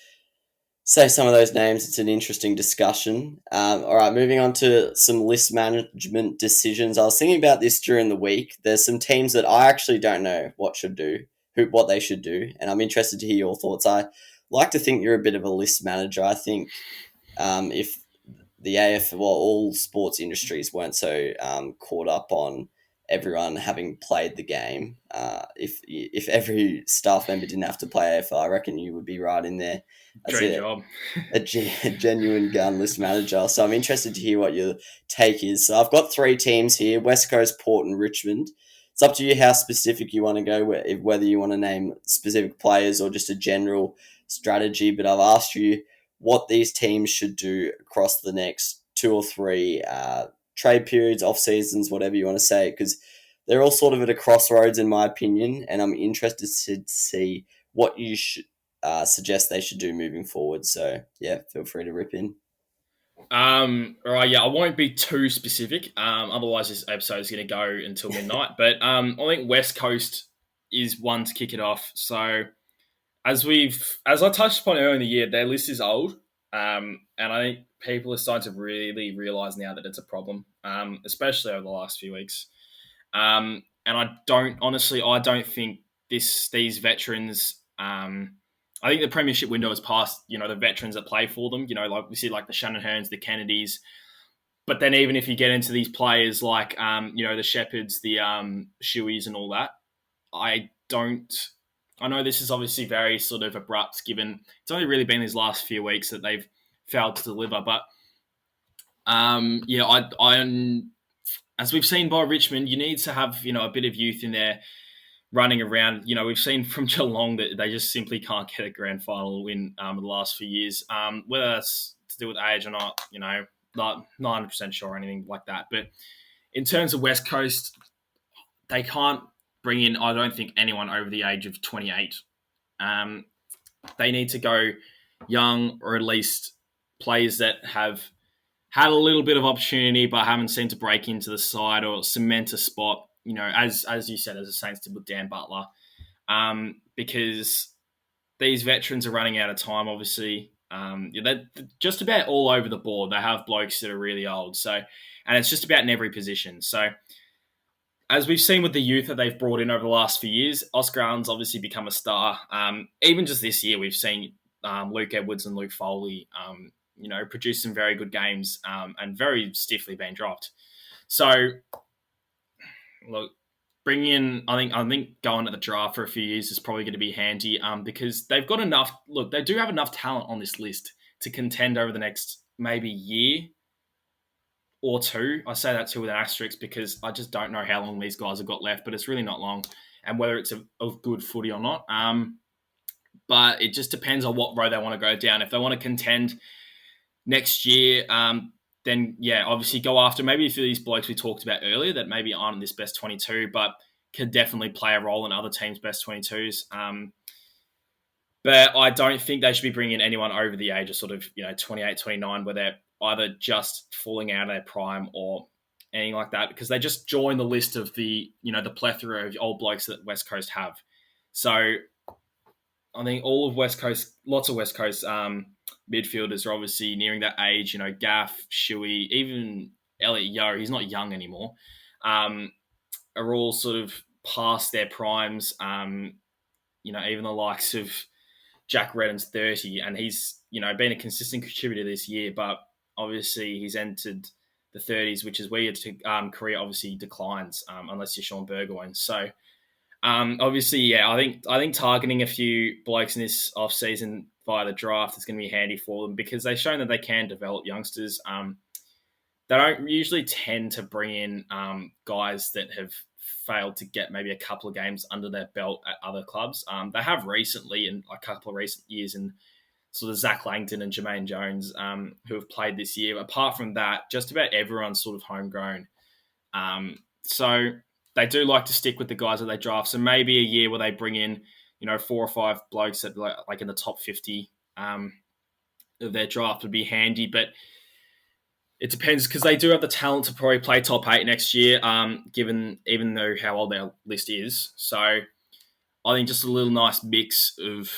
say some of those names. It's an interesting discussion. All right, moving on to some list management decisions. I was thinking about this during the week. There's some teams that I actually don't know what they should do, and I'm interested to hear your thoughts. I like to think you're a bit of a list manager. I think if the AFL, all sports industries weren't so caught up on everyone having played the game. If every staff member didn't have to play AFL, I reckon you would be right in there. Dream job. a genuine gun list manager. So I'm interested to hear what your take is. So I've got 3 teams here: West Coast, Port, and Richmond. It's up to you how specific you want to go, whether you want to name specific players or just a general strategy. But I've asked you what these teams should do across the next 2 or 3 trade periods, off seasons, whatever you want to say, because they're all sort of at a crossroads in my opinion, and I'm interested to see what you should suggest they should do moving forward. So yeah, feel free to rip in. All right, yeah, I won't be too specific. Otherwise, this episode is going to go until midnight. But I think West Coast is one to kick it off. So as I touched upon earlier in the year, their list is old, and I think people are starting to really realise now that it's a problem, especially over the last few weeks. And I don't think these veterans. I think the premiership window has passed. The veterans that play for them. Like we see, like the Shannon Hearns, the Kennedys. But then even if you get into these players like the Shepherds, the Shueys, and all that, I know this is obviously very sort of abrupt, given it's only really been these last few weeks that they've failed to deliver. But as we've seen by Richmond, you need to have a bit of youth in there running around. We've seen from Geelong that they just simply can't get a grand final win the last few years. Whether that's to do with age or not, not 90% sure or anything like that. But in terms of West Coast, they can't bring in, I don't think, anyone over the age of 28. They need to go young, or at least players that have had a little bit of opportunity but haven't seemed to break into the side or cement a spot, as you said, as the Saints did with Dan Butler. Because these veterans are running out of time, obviously. They're just about all over the board. They have blokes that are really old. And it's just about in every position. So as we've seen with the youth that they've brought in over the last few years, Oscar Allen's obviously become a star. Even just this year, we've seen Luke Edwards and Luke Foley, produce some very good games and very stiffly being dropped. So, look, bring in. I think going at the draft for a few years is probably going to be handy because they've got enough. Look, they do have enough talent on this list to contend over the next maybe year or 2. I say that too with an asterisk because I just don't know how long these guys have got left, but it's really not long, and whether it's of good footy or not. But it just depends on what road they want to go down. If they want to contend next year, then yeah, obviously go after maybe a few of these blokes we talked about earlier that maybe aren't in this best 22, but could definitely play a role in other teams' best 22s. But I don't think they should be bringing anyone over the age of sort of 28, 29, where they're either just falling out of their prime or anything like that, because they just join the list of the plethora of old blokes that West Coast have. So I think all of West Coast, lots of West Coast midfielders are obviously nearing that age. Gaff, Shuey, even Elliot Yeo, he's not young anymore, are all sort of past their primes. Even the likes of Jack Redden's 30, and he's been a consistent contributor this year, but obviously he's entered the 30s, which is where your career obviously declines unless you're Sean Burgoyne. So obviously, yeah, I think targeting a few blokes in this off season via the draft is going to be handy for them because they've shown that they can develop youngsters. They don't usually tend to bring in guys that have failed to get maybe a couple of games under their belt at other clubs. They have recently, in a couple of recent years, in sort of Zach Langton and Jermaine Jones, who have played this year. Apart from that, just about everyone's sort of homegrown. So they do like to stick with the guys that they draft. So maybe a year where they bring in, 4 or 5 blokes that like in the top 50 of their draft would be handy. But it depends because they do have the talent to probably play top 8 next year, even though how old their list is. So I think just a little nice mix of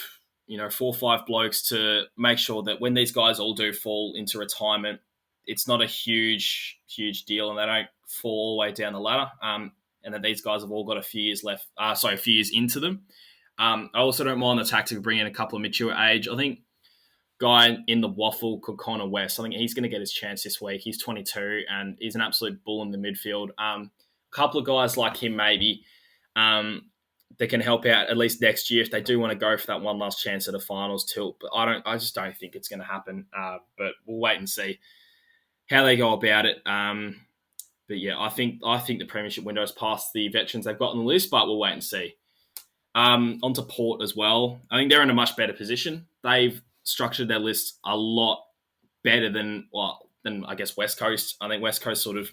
4 or 5 blokes to make sure that when these guys all do fall into retirement, it's not a huge deal and they don't fall all the way down the ladder. And that these guys have all got a few years left. A few years into them. I also don't mind the tactic of bringing in a couple of mature age. I think guy in the waffle called Connor West. I think he's going to get his chance this week. He's 22 and he's an absolute bull in the midfield. A couple of guys like him maybe that can help out at least next year if they do want to go for that one last chance at a finals tilt. But I just don't think it's going to happen. But we'll wait and see how they go about it. But yeah, I think the premiership window is past the veterans they've got on the list, but we'll wait and see. Onto Port as well. I think they're in a much better position. They've structured their list a lot better than I guess West Coast. I think West Coast sort of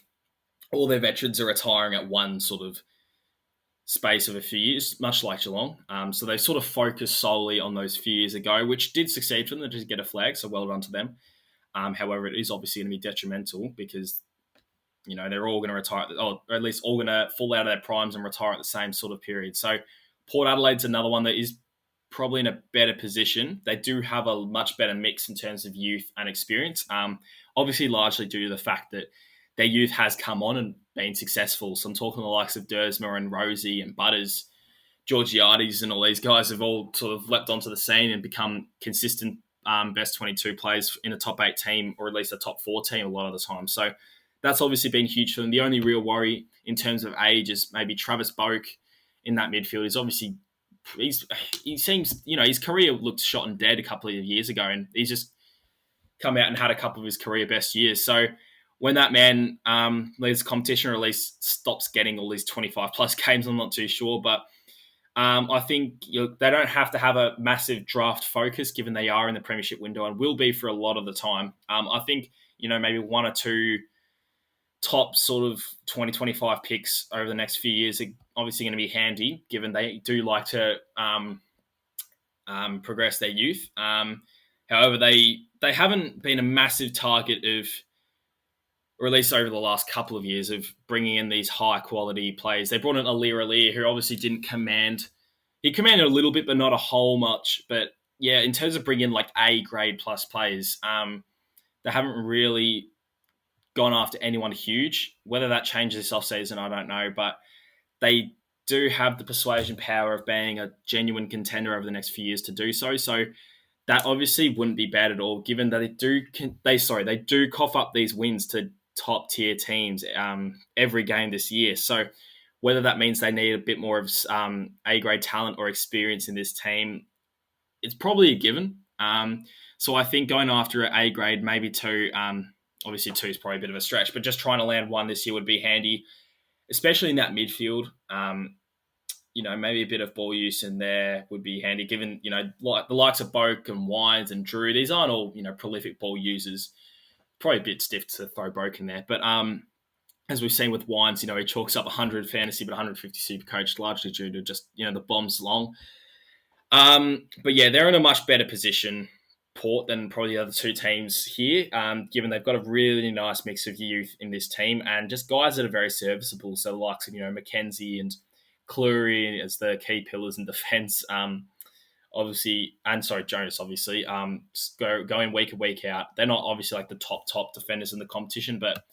all their veterans are retiring at one sort of space of a few years, much like Geelong. So they sort of focused solely on those few years ago, which did succeed for them to get a flag. So well done to them. However, it is obviously going to be detrimental because they're all going to retire, or at least all going to fall out of their primes and retire at the same sort of period. So Port Adelaide's another one that is probably in a better position. They do have a much better mix in terms of youth and experience. Obviously, largely due to the fact that their youth has come on and been successful. So I'm talking the likes of Dersma and Rosie and Butters, Georgiades, and all these guys have all sort of leapt onto the scene and become consistent best 22 players in a top 8 team, or at least a top 4 team a lot of the time. So that's obviously been huge for them. The only real worry in terms of age is maybe Travis Boak in that midfield. Is obviously he seems his career looked shot and dead a couple of years ago, and he's just come out and had a couple of his career best years. So when that man leaves the competition, or at least stops getting all these 25 plus games, I'm not too sure, but I think they don't have to have a massive draft focus given they are in the premiership window and will be for a lot of the time. I think maybe 1 or 2 top sort of 2025 picks over the next few years are obviously going to be handy, given they do like to progress their youth. However, they haven't been a massive target of, or at least over the last couple of years, of bringing in these high-quality players. They brought in Alir, who obviously didn't command. He commanded a little bit, but not a whole much. But yeah, in terms of bringing in like A-grade plus players, they haven't really gone after anyone huge. Whether that changes this offseason, I don't know. But they do have the persuasion power of being a genuine contender over the next few years to do so. So that obviously wouldn't be bad at all, given that they do cough up these wins to top tier teams every game this year. So whether that means they need a bit more of A-grade talent or experience in this team, it's probably a given. So I think going after an A-grade, maybe 2. Obviously, 2 is probably a bit of a stretch, but just trying to land 1 this year would be handy, especially in that midfield. Maybe a bit of ball use in there would be handy, given, like the likes of Boak and Wines and Drew, these aren't all, prolific ball users. Probably a bit stiff to throw Boak in there. But as we've seen with Wines, he chalks up 100 fantasy, but 150 super coach, largely due to just, the bombs long. But yeah, they're in a much better position, Port, than probably the other two teams here, given they've got a really nice mix of youth in this team and just guys that are very serviceable. So the likes of, Mackenzie and Cleary as the key pillars in defence. Obviously, and sorry, Jonas, obviously, going week in, week out. They're not obviously like the top defenders in the competition, but,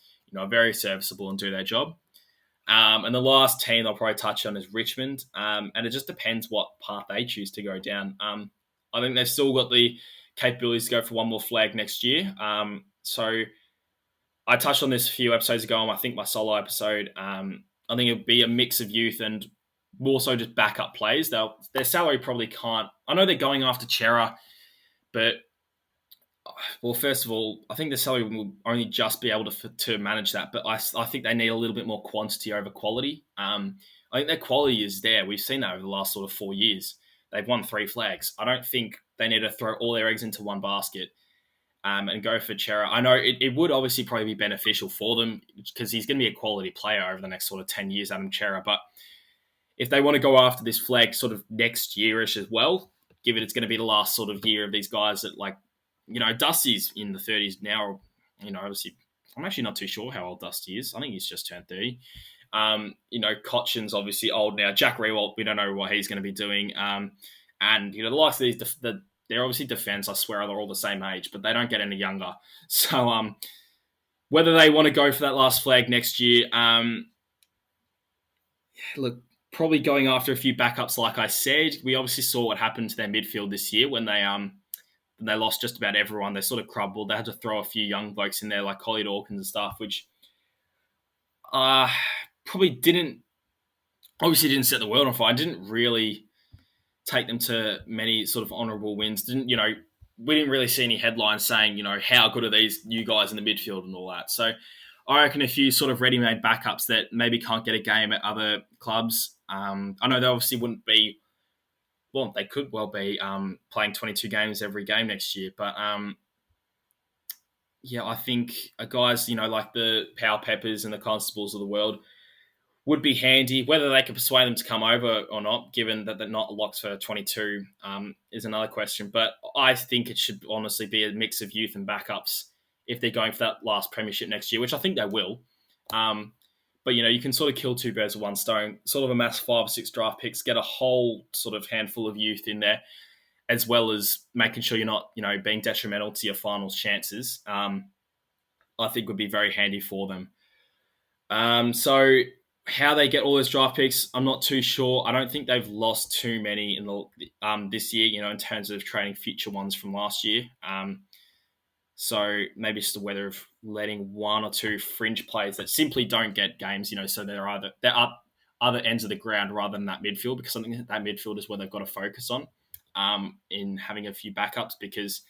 very serviceable and do their job. And the last team I'll probably touch on is Richmond. And it just depends what path they choose to go down. I think they've still got the capabilities to go for one more flag next year. So I touched on this a few episodes ago on, I think, my solo episode. I think it'll be a mix of youth and more so just backup players. Their salary probably can't. I know they're going after Chera, but well, first of all, I think the salary will only just be able to manage that. But I think they need a little bit more quantity over quality. I think their quality is there. We've seen that over the last sort of 4 years. They've won 3 flags. I don't think they need to throw all their eggs into one basket and go for Chera. I know it would obviously probably be beneficial for them because he's going to be a quality player over the next sort of 10 years, Adam Chera. But if they want to go after this flag sort of next yearish as well, given it's going to be the last sort of year of these guys that, like, Dusty's in the 30s now. Obviously, I'm actually not too sure how old Dusty is. I think he's just turned 30. Cotchin's obviously old now. Jack Rewalt, we don't know what he's going to be doing. And, the likes of these, they're obviously defence. I swear they're all the same age, but they don't get any younger. So whether they want to go for that last flag next year, look, probably going after a few backups, like I said. We obviously saw what happened to their midfield this year when they lost just about everyone. They sort of crumbled. They had to throw a few young blokes in there like Collie Dawkins and stuff, which probably didn't set the world on fire. Didn't really take them to many sort of honourable wins. We didn't really see any headlines saying, how good are these new guys in the midfield and all that. So I reckon a few sort of ready-made backups that maybe can't get a game at other clubs. I know they obviously wouldn't be. Well, they could well be playing 22 games every game next year. But, I think guys, like the Power Peppers and the Constables of the world would be handy. Whether they could persuade them to come over or not, given that they're not locked for 22, is another question. But I think it should honestly be a mix of youth and backups if they're going for that last premiership next year, which I think they will. But, you can sort of kill 2 birds with one stone, sort of amass 5 or 6 draft picks, get a whole sort of handful of youth in there, as well as making sure you're not, being detrimental to your finals chances. I think would be very handy for them. So how they get all those draft picks, I'm not too sure. I don't think they've lost too many in the this year, in terms of trading future ones from last year. So maybe it's the weather of letting 1 or 2 fringe players that simply don't get games, so they're up other ends of the ground rather than that midfield, because I think that midfield is where they've got to focus on in having a few backups, because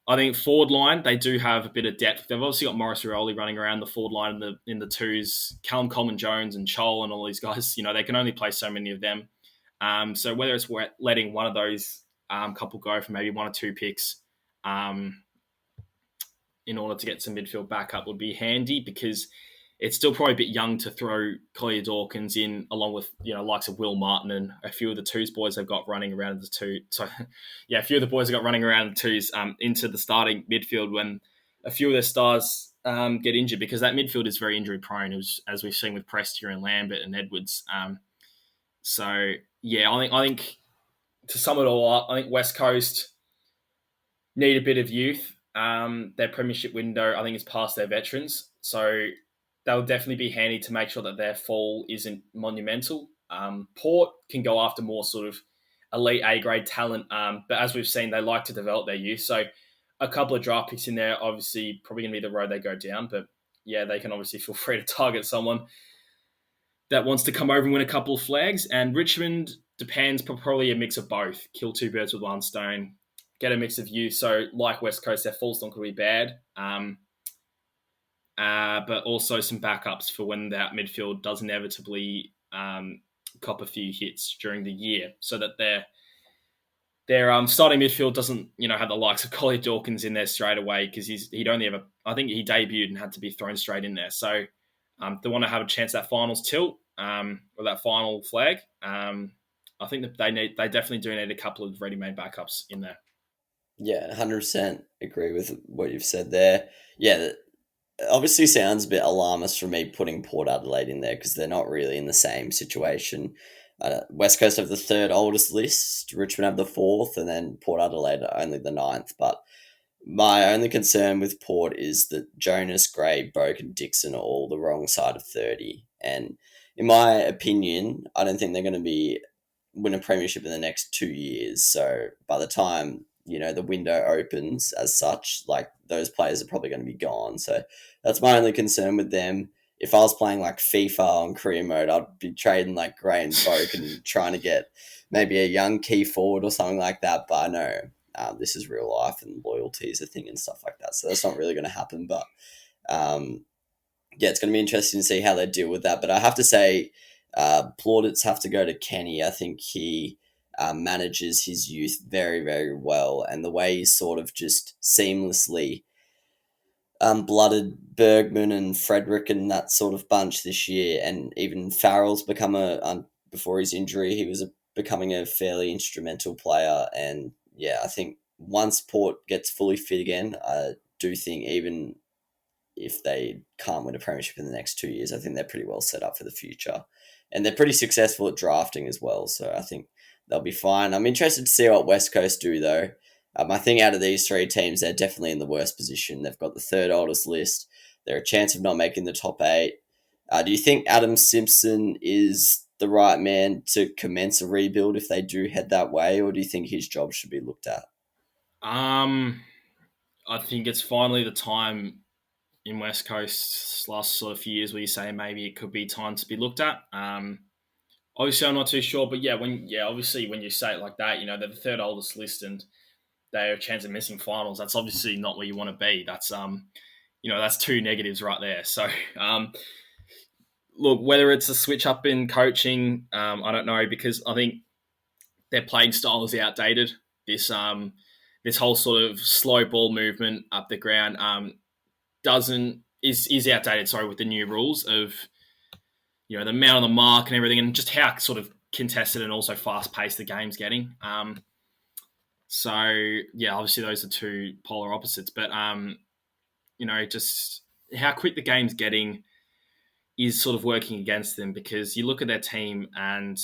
I think forward line, they do have a bit of depth. They've obviously got Morris Rowey running around the forward line in the twos, Callum Coleman-Jones and Chol and all these guys. They can only play so many of them. So whether it's letting one of those couple go for maybe 1 or 2 picks in order to get some midfield backup would be handy, because it's still probably a bit young to throw Collier Dawkins in along with, likes of Will Martin and a few of the twos boys they've got running around the two. So, a few of the boys have got running around the twos into the starting midfield when a few of their stars get injured, because that midfield is very injury prone, as we've seen with Prestia and Lambert and Edwards. I think to sum it all up, I think West Coast need a bit of youth. Their premiership window, I think, is past their veterans. So they'll definitely be handy to make sure that their fall isn't monumental. Port can go after more sort of elite A-grade talent, but as we've seen, they like to develop their youth. So a couple of draft picks in there, obviously, probably going to be the road they go down. But, they can obviously feel free to target someone that wants to come over and win a couple of flags. And Richmond depends, probably a mix of both. Kill 2 birds with 1 stone. Get a mix of youth. So like West Coast, their fall's not going to be bad. But also some backups for when that midfield does inevitably cop a few hits during the year, so that their starting midfield doesn't, have the likes of Collie Dawkins in there straight away, because he'd only ever, I think he debuted and had to be thrown straight in there. So they want to have a chance at that finals tilt or that final flag. I think that they definitely do need a couple of ready-made backups in there. Yeah, 100% agree with what you've said there. Yeah, obviously sounds a bit alarmist for me putting Port Adelaide in there because they're not really in the same situation. West Coast have the third oldest list, Richmond have the fourth, and then Port Adelaide are only the ninth. But my only concern with Port is that Jonas, Gray, Boak, and Dixon are all the wrong side of 30. And in my opinion, I don't think they're going to be win a premiership in the next 2 years. So by the time the window opens as such, like those players are probably going to be gone. So that's my only concern with them. If I was playing like FIFA on career mode, I'd be trading like Gray and Boak and trying to get maybe a young key forward or something like that. But I know this is real life and loyalty is a thing and stuff like that. So that's not really going to happen. But yeah, it's going to be interesting to see how they deal with that. But I have to say, plaudits have to go to Kenny. I think he manages his youth very, very well. And the way he sort of just seamlessly blooded Bergman and Frederick and that sort of bunch this year. And even Farrell's become before his injury, he was becoming a fairly instrumental player. And yeah, I think once Port gets fully fit again, I do think even if they can't win a premiership in the next 2 years, I think they're pretty well set up for the future. And they're pretty successful at drafting as well. So I think they'll be fine. I'm interested to see what West Coast do, though. I think out of these three teams, they're definitely in the worst position. They've got the third oldest list. They're a chance of not making the top eight. Do you think Adam Simpson is the right man to commence a rebuild if they do head that way, or do you think his job should be looked at? I think it's finally the time in West Coast's last sort of few years where you say maybe it could be time to be looked at. Obviously, I'm not too sure, but obviously when you say it like that, they're the third oldest list and they have a chance of missing finals. That's obviously not where you want to be. That's that's two negatives right there. So look, whether it's a switch up in coaching, I don't know, because I think their playing style is outdated. This whole sort of slow ball movement up the ground is outdated. Sorry, with the new rules of the man on the mark and everything, and just how sort of contested and also fast paced the game's getting. So yeah, obviously those are two polar opposites, but just how quick the game's getting is sort of working against them because you look at their team and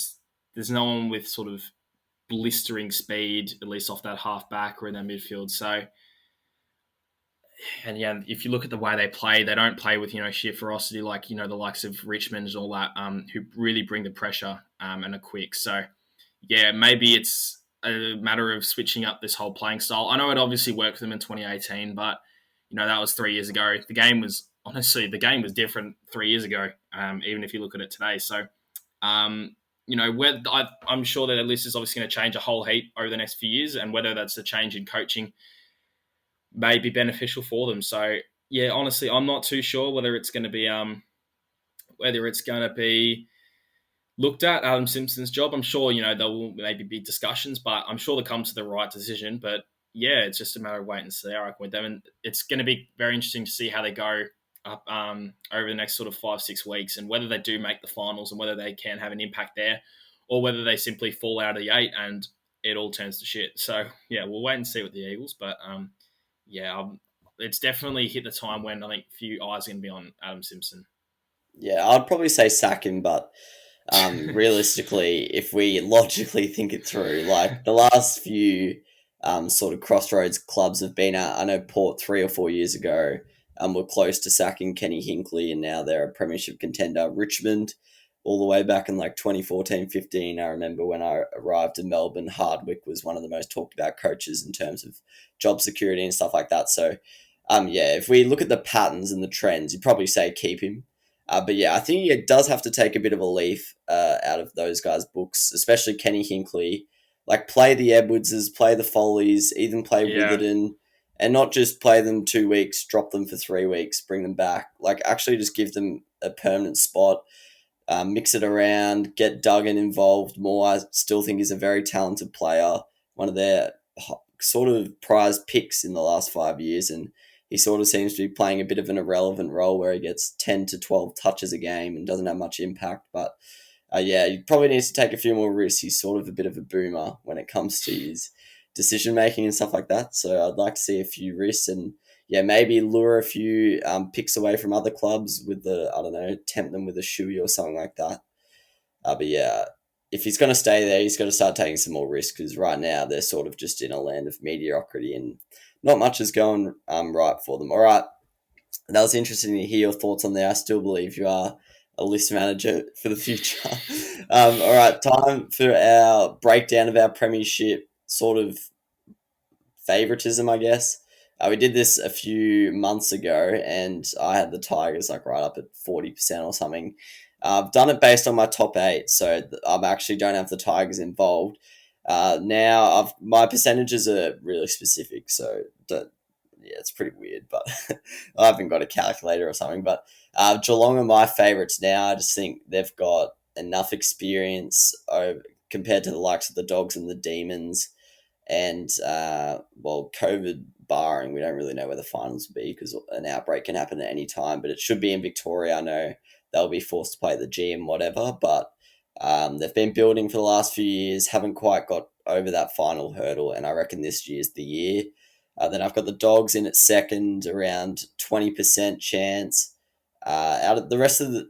there's no one with sort of blistering speed, at least off that half back or in their midfield. So, and yeah, if you look at the way they play, they don't play with, sheer ferocity like, the likes of Richmond and all that, who really bring the pressure and are quick. So, yeah, maybe it's a matter of switching up this whole playing style. I know it obviously worked for them in 2018, but, that was 3 years ago. The game was different 3 years ago, even if you look at it today. So, I'm sure that list is obviously going to change a whole heap over the next few years, and whether that's a change in coaching may be beneficial for them. So, yeah, honestly, I'm not too sure whether it's going to be looked at Adam Simpson's job. I'm sure there will maybe be discussions, but I'm sure they'll come to the right decision. But yeah, it's just a matter of wait and see. I reckon with them, and it's going to be very interesting to see how they go up over the next sort of 5-6 weeks, and whether they do make the finals, and whether they can have an impact there, or whether they simply fall out of the 8 and it all turns to shit. So yeah, we'll wait and see with the Eagles. But it's definitely hit the time when I think a few eyes are going to be on Adam Simpson. Yeah, I'd probably say sack him, but realistically, if we logically think it through, like the last few sort of crossroads clubs have been at, I know Port 3 or 4 years ago were close to sacking Kenny Hinkley, and now they're a premiership contender. Richmond, all the way back in like 2014-15, I remember when I arrived in Melbourne, Hardwick was one of the most talked about coaches in terms of job security and stuff like that. So, if we look at the patterns and the trends, you'd probably say keep him. But yeah, I think it does have to take a bit of a leaf out of those guys' books, especially Kenny Hinkley. Like, play the Edwardses, play the Foleys, even play Witherden, and not just play them 2 weeks, drop them for 3 weeks, bring them back. Like, actually just give them a permanent spot, mix it around, get Duggan involved more. I still think he's a very talented player, one of their sort of prized picks in the last 5 years, and he sort of seems to be playing a bit of an irrelevant role where he gets 10 to 12 touches a game and doesn't have much impact. But Yeah, he probably needs to take a few more risks. He's sort of a bit of a boomer when it comes to his decision making and stuff like that. So I'd like to see a few risks and yeah, maybe lure a few picks away from other clubs with I don't know, tempt them with a shoey or something like that. But yeah, if he's going to stay there, he's got to start taking some more risks because right now they're sort of just in a land of mediocrity and not much is going right for them. All right, that was interesting to hear your thoughts on there. I still believe you are a list manager for the future. All right, time for our breakdown of our premiership sort of favoritism, I guess. We did this a few months ago, and I had the Tigers like right up at 40% or something. I've done it based on my top eight, so I actually don't have the Tigers involved. Now, my percentages are really specific, so yeah, it's pretty weird, but I haven't got a calculator or something. But Geelong are my favourites now. I just think they've got enough experience compared to the likes of the Dogs and the Demons and well, COVID barring, we don't really know where the finals will be because an outbreak can happen at any time. But it should be in Victoria. I know they'll be forced to play the G and whatever, but they've been building for the last few years, haven't quite got over that final hurdle, and I reckon this year's the year. Then I've got the Dogs in at second, around 20% chance. Out of the rest of the,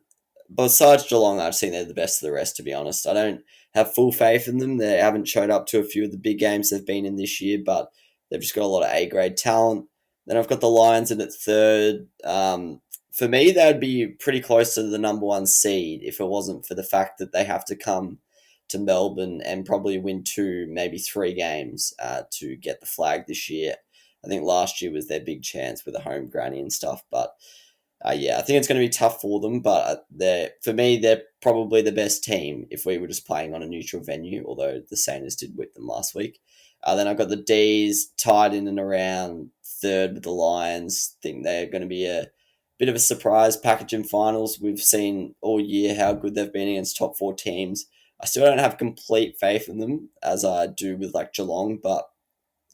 besides Geelong, I've seen they're the best of the rest. To be honest, I don't have full faith in them. They haven't showed up to a few of the big games they've been in this year, but they've just got a lot of A grade talent. Then I've got the Lions in at third. For me, they would be pretty close to the number one seed if it wasn't for the fact that they have to come to Melbourne and probably win two, maybe three games to get the flag this year. I think last year was their big chance with a home granny and stuff, but yeah, I think it's going to be tough for them, but for me, they're probably the best team if we were just playing on a neutral venue, although the Saints did whip them last week. Then I've got the D's tied in and around third with the Lions. Think they're going to be a bit of a surprise package in finals. We've seen all year how good they've been against top four teams. I still don't have complete faith in them as I do with like Geelong, but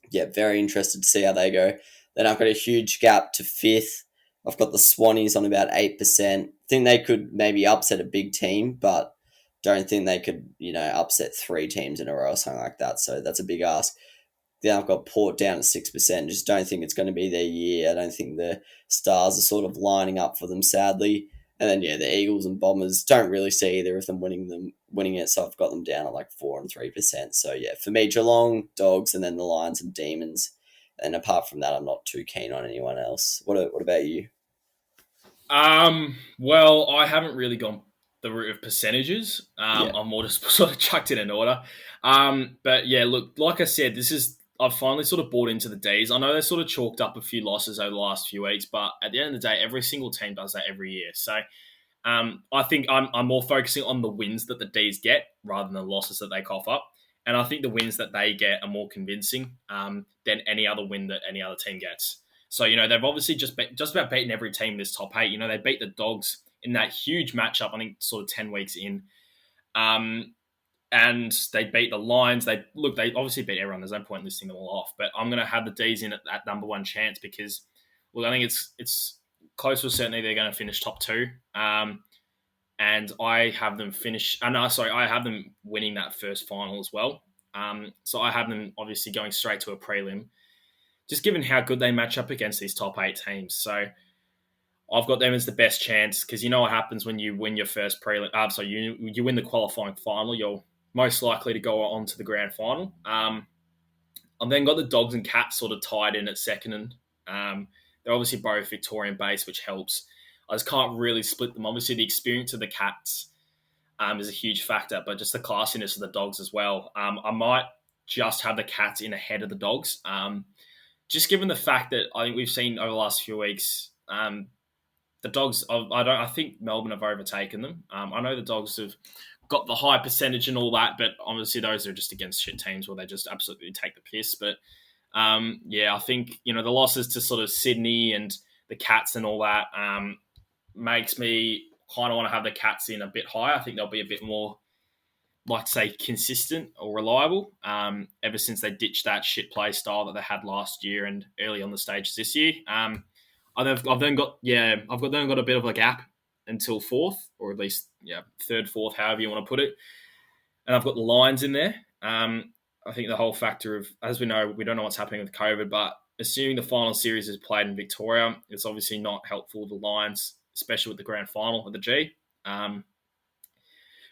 yeah, very interested to see how they go. Then I've got a huge gap to fifth. I've got the Swannies on about 8%. Think they could maybe upset a big team, but don't think they could, upset three teams in a row or something like that. So that's a big ask. Then I've got Port down at 6%. Just don't think it's going to be their year. I don't think the stars are sort of lining up for them, sadly. And then yeah, the Eagles and Bombers don't really see either of them winning it. So I've got them down at like 4 and 3%. So yeah, for me, Geelong, Dogs, and then the Lions and Demons. And apart from that, I'm not too keen on anyone else. What about you? Well, I haven't really gone the route of percentages. Yeah, I'm more just sort of chucked in an order. But yeah, look, like I said, I've finally sort of bought into the D's. I know they sort of chalked up a few losses over the last few weeks, but at the end of the day, every single team does that every year. So I think I'm more focusing on the wins that the D's get rather than the losses that they cough up. And I think the wins that they get are more convincing than any other win that any other team gets. So, they've obviously just about beaten every team in this top eight. They beat the Dogs in that huge matchup, I think sort of 10 weeks in. And they beat the Lions. They obviously beat everyone. There's no point listing them all off. But I'm going to have the D's in at that number one chance because, look, I think it's close to certainty they're going to finish top two. And I have them I have them winning that first final as well. So I have them obviously going straight to a prelim, just given how good they match up against these top eight teams. So I've got them as the best chance because you know what happens when you win your first prelim. So you win the qualifying final, you're most likely to go on to the grand final. I've then got the Dogs and Cats sort of tied in at second, and they're obviously both Victorian based, which helps. I just can't really split them. Obviously, the experience of the Cats is a huge factor, but just the classiness of the Dogs as well. I might just have the Cats in ahead of the Dogs, just given the fact that I think we've seen over the last few weeks, the Dogs. I think Melbourne have overtaken them. I know the Dogs have got the high percentage and all that, but obviously those are just against shit teams where they just absolutely take the piss. But yeah, I think the losses to sort of Sydney and the Cats and all that makes me kind of want to have the Cats in a bit higher. I think they'll be a bit more, like to say, consistent or reliable. Ever since they ditched that shit play style that they had last year and early on the stages this year. I've then got a bit of a gap until fourth, or at least third, fourth, however you want to put it. And I've got the Lions in there. I think the whole factor of, as we know, we don't know what's happening with COVID, but assuming the final series is played in Victoria, it's obviously not helpful to the Lions, especially with the grand final of the G. But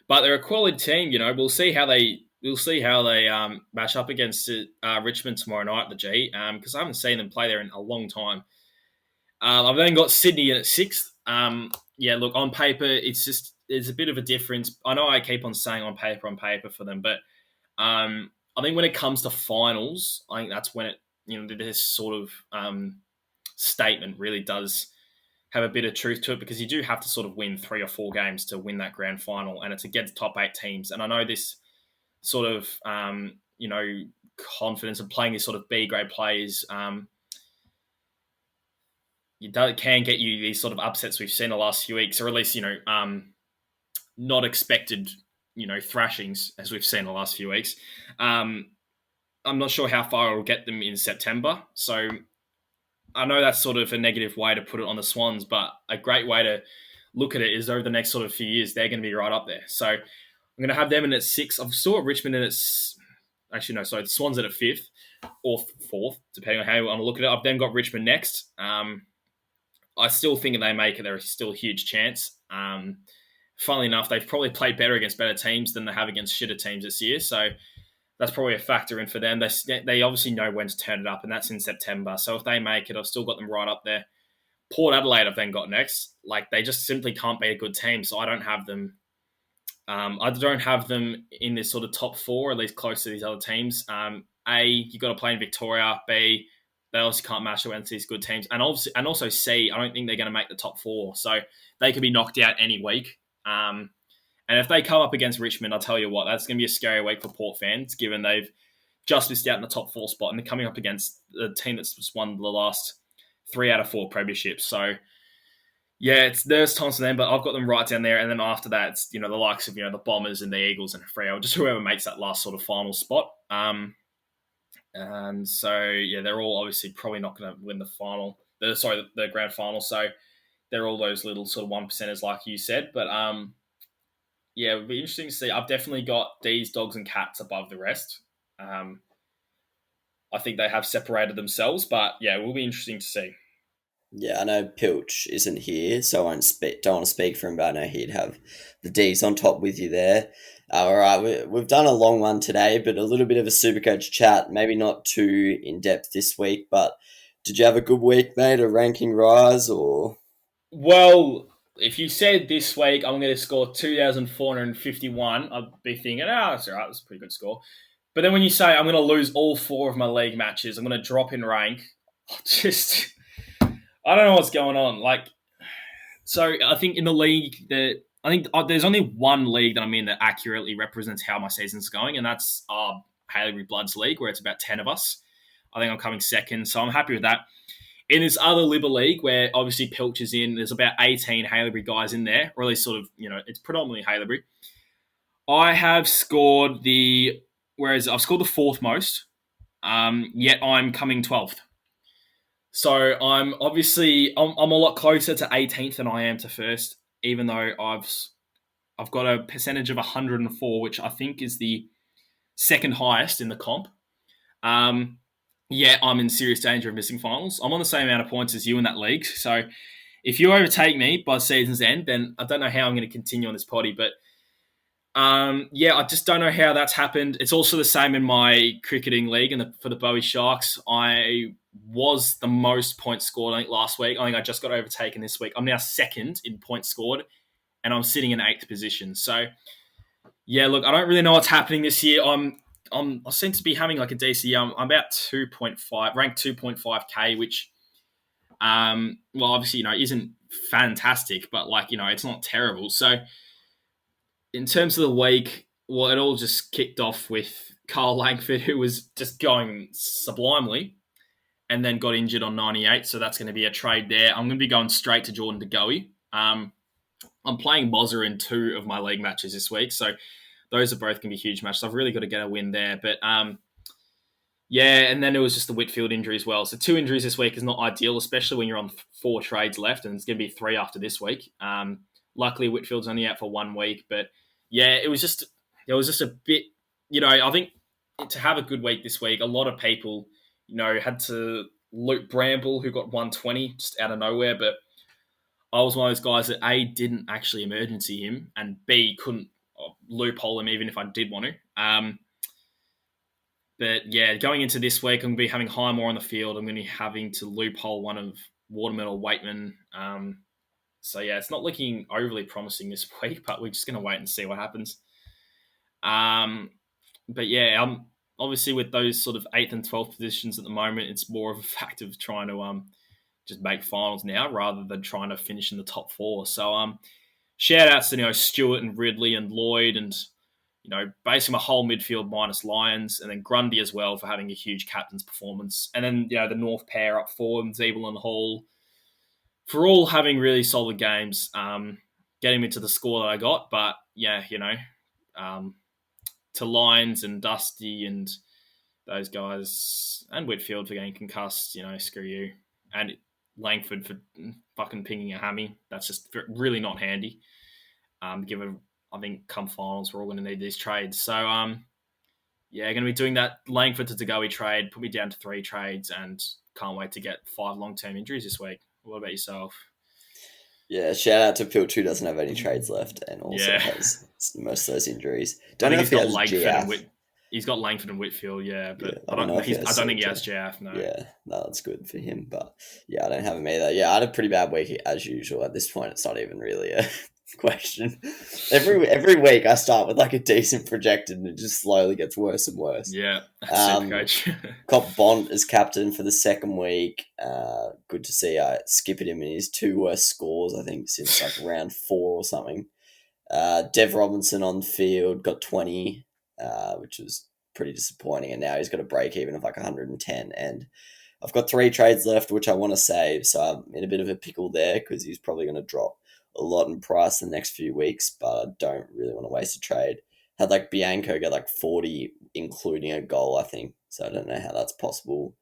they're a quality team. We'll see how they match up against Richmond tomorrow night at the G, because I haven't seen them play there in a long time. I've then got Sydney in at sixth. Look, on paper, there's a bit of a difference. I know I keep on saying on paper for them, but I think when it comes to finals, I think that's when this sort of statement really does have a bit of truth to it, because you do have to sort of win 3 or 4 games to win that grand final, and it's against top 8 teams. And I know this sort of, confidence of playing these sort of B grade players, can get you these sort of upsets we've seen the last few weeks, or at least, not expected, thrashings as we've seen the last few weeks. I'm not sure how far it'll get them in September. So I know that's sort of a negative way to put it on the Swans, but a great way to look at it is over the next sort of few years, they're going to be right up there. So I'm going to have them in at 6. I've still got Richmond in at... Actually, no, sorry. The Swans at 5th or 4th, depending on how you want to look at it. I've then got Richmond next. I still think if they make it, there's still a huge chance. Funnily enough, they've probably played better against better teams than they have against shitter teams this year. So that's probably a factor in for them. They obviously know when to turn it up, and that's in September. So if they make it, I've still got them right up there. Port Adelaide I've then got next. Like, they just simply can't be a good team, so I don't have them. I don't have them in this sort of top 4, at least close to these other teams. A, you've got to play in Victoria. B, they also can't match against these good teams. And also C, I don't think they're going to make the top 4. So they could be knocked out any week. And if they come up against Richmond, I'll tell you what, that's going to be a scary week for Port fans, given they've just missed out in the top 4 spot, and they're coming up against the team that's just won the last 3 out of 4 premierships. So, yeah, there's times for them, but I've got them right down there. And then after that, it's, the likes of, the Bombers and the Eagles and Freo, just whoever makes that last sort of final spot. And so, yeah, they're all obviously probably not going to win the grand final. So they're all those little sort of 1%ers, like you said. But, yeah, it would be interesting to see. I've definitely got D's, Dogs and Cats above the rest. I think they have separated themselves, but, yeah, it will be interesting to see. Yeah, I know Pilch isn't here, so I don't want to speak for him, but I know he'd have the D's on top with you there. All right, we've done a long one today, but a little bit of a Supercoach chat, maybe not too in-depth this week, but did you have a good week, mate, a ranking rise, or...? Well, if you said this week I'm going to score 2,451, I'd be thinking, that's all right, that's a pretty good score. But then when you say I'm going to lose all 4 of my league matches, I'm going to drop in rank, I don't know what's going on. So I think in the league there's only one league that I'm in that accurately represents how my season's going, and that's Haileybury Bloods League, where it's about 10 of us. I think I'm coming second, so I'm happy with that. In this other Libba League, where obviously Pilch is in, there's about 18 Haileybury guys in there, or at least sort of, it's predominantly Haileybury. I've scored the 4th most, yet I'm coming 12th. So I'm a lot closer to 18th than I am to 1st, even though I've got a percentage of 104, which I think is the second highest in the comp. Yeah, I'm in serious danger of missing finals. I'm on the same amount of points as you in that league. So if you overtake me by season's end, then I don't know how I'm going to continue on this potty. But yeah, I just don't know how that's happened. It's also the same in my cricketing league for the Bowie Sharks. I was the most points scored, I think, last week. I think I just got overtaken this week. I'm now second in points scored, and I'm sitting in 8th position. So, yeah, look, I don't really know what's happening this year. I seem to be having like a decent year. I'm about 2.5, ranked 2.5k, which, well, obviously, isn't fantastic, but it's not terrible. So, in terms of the week, well, it all just kicked off with Carl Langford, who was just going sublimely, and then got injured on 98, so that's going to be a trade there. I'm going to be going straight to Jordan DeGoey. I'm playing Bozza in 2 of my league matches this week, so those are both going to be huge matches. I've really got to get a win there. But, yeah, and then it was just the Whitfield injury as well. So 2 injuries this week is not ideal, especially when you're on 4 trades left, and it's going to be 3 after this week. Luckily, Whitfield's only out for 1 week, but yeah, it was just a bit. I think to have a good week this week, a lot of people, had to loop Bramble, who got 120 just out of nowhere, but I was one of those guys that A, didn't actually emergency him, and B, couldn't loophole him even if I did want to. But yeah, going into this week, I'm going to be having Highmore on the field. I'm going to be having to loophole one of Waterman or Waitman. So yeah, it's not looking overly promising this week, but we're just going to wait and see what happens. But yeah, obviously with those sort of 8th and 12th positions at the moment, it's more of a fact of trying to just make finals now rather than trying to finish in the top 4. So shout outs to Stewart and Ridley and Lloyd and basically my whole midfield minus Lyons, and then Grundy as well for having a huge captain's performance. And then, the North pair up forward, and Zeeble and Hall, for all having really solid games, getting me to the score that I got. But yeah, to Lyons and Dusty and those guys, and Whitfield for getting concussed, screw you. And Langford for fucking pinging a hammy. That's just really not handy. Given I think come finals, we're all going to need these trades. So, going to be doing that Langford to Tagoe trade, put me down to 3 trades, and can't wait to get 5 long-term injuries this week. What about yourself? Yeah, shout out to Pilch, who doesn't have any trades left and also has most of those injuries. Don't know if he has GF. He's got Langford and Whitfield, but I don't think he has GF, no. Yeah, no, that's good for him. But yeah, I don't have him either. Yeah, I had a pretty bad week as usual. At this point, it's not even really a question. Every week I start with like a decent projected and it just slowly gets worse and worse. Yeah, that's Supercoach. Cop Bont as captain for the second week. Good to see I skipped him in his 2 worst scores, I think, since like round 4 or something. Dev Robinson on the field got 20, which was pretty disappointing, and now he's got a break even of like 110, and I've got 3 trades left which I want to save, so I'm in a bit of a pickle there because he's probably going to drop a lot in price in the next few weeks, but I don't really want to waste a trade. Had like Bianco get like 40 including a goal, I think, so I don't know how that's possible.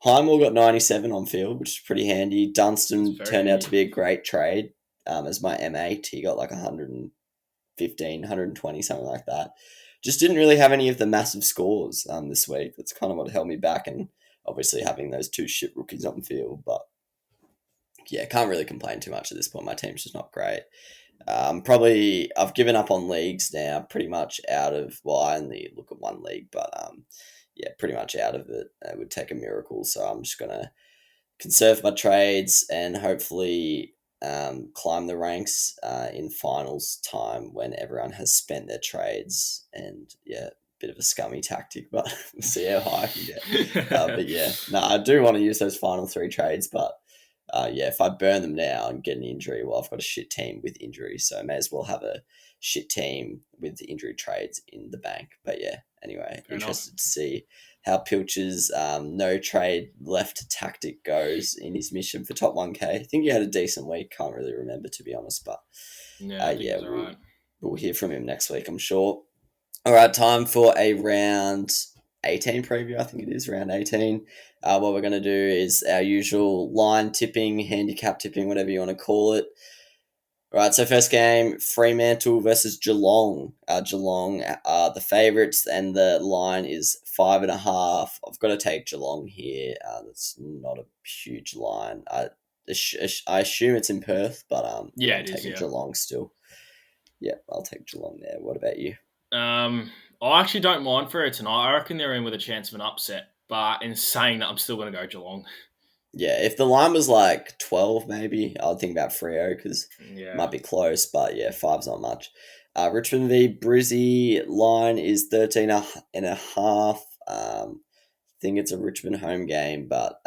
Highmore got 97 on field, which is pretty handy. Dunstan turned out to be a great trade as my M8. He got like 115, 120, something like that. Just didn't really have any of the massive scores this week. That's kind of what held me back, and obviously having those 2 shit rookies on field. But yeah, can't really complain too much at this point. My team's just not great. I've given up on leagues now, pretty much out of, well, I only look at 1 league, but pretty much out of it. It would take a miracle. So I'm just going to conserve my trades and hopefully climb the ranks in finals time when everyone has spent their trades. And yeah, bit of a scummy tactic, but we'll see how high I can get. But yeah, I do want to use those final 3 trades, but if I burn them now and get an injury, well, I've got a shit team with injuries, so I may as well have a shit team with the injury trades in the bank. But yeah, anyway, interested to see how Pilch's no trade left tactic goes in his mission for top 1K. I think he had a decent week. Can't really remember, to be honest, but we'll hear from him next week, I'm sure. All right, time for a round 18 preview. I think it is round 18. What we're going to do is our usual line tipping, handicap tipping, whatever you want to call it. All right, so first game, Fremantle versus Geelong. Geelong are the favourites, and the line is 5.5. I've got to take Geelong here. That's not a huge line. I assume it's in Perth, but I'm taking Geelong still. Yeah, I'll take Geelong there. What about you? I actually don't mind for it tonight. I reckon they're in with a chance of an upset. But in saying that, I'm still going to go Geelong. Yeah, if the line was like 12 maybe, I would think about Freo because it might be close. But yeah, 5's not much. Richmond v Brizzy line is 13.5. I think it's a Richmond home game. But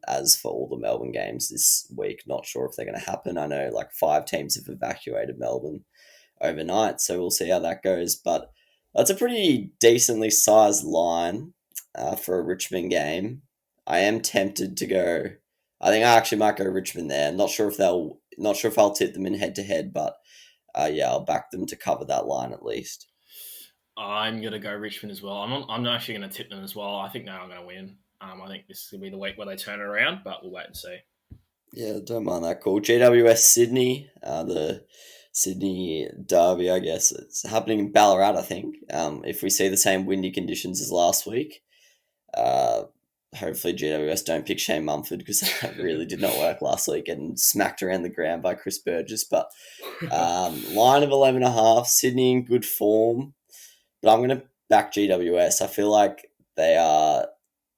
as for all the Melbourne games this week, not sure if they're going to happen. I know like 5 teams have evacuated Melbourne overnight, so we'll see how that goes. But that's a pretty decently sized line for a Richmond game. I am tempted to go. I think I actually might go Richmond there. Not sure if I'll tip them in head to head, but I'll back them to cover that line at least. I'm gonna go Richmond as well. I'm not actually gonna tip them as well. I think they are gonna win. I think this will be the week where they turn it around, but we'll wait and see. Yeah, don't mind that call. GWS Sydney, the Sydney derby, I guess. It's happening in Ballarat, I think. If we see the same windy conditions as last week, uh, hopefully GWS don't pick Shane Mumford because that really did not work last week and smacked around the ground by Chris Burgess. But line of 11.5, Sydney in good form. But I'm going to back GWS. I feel like they are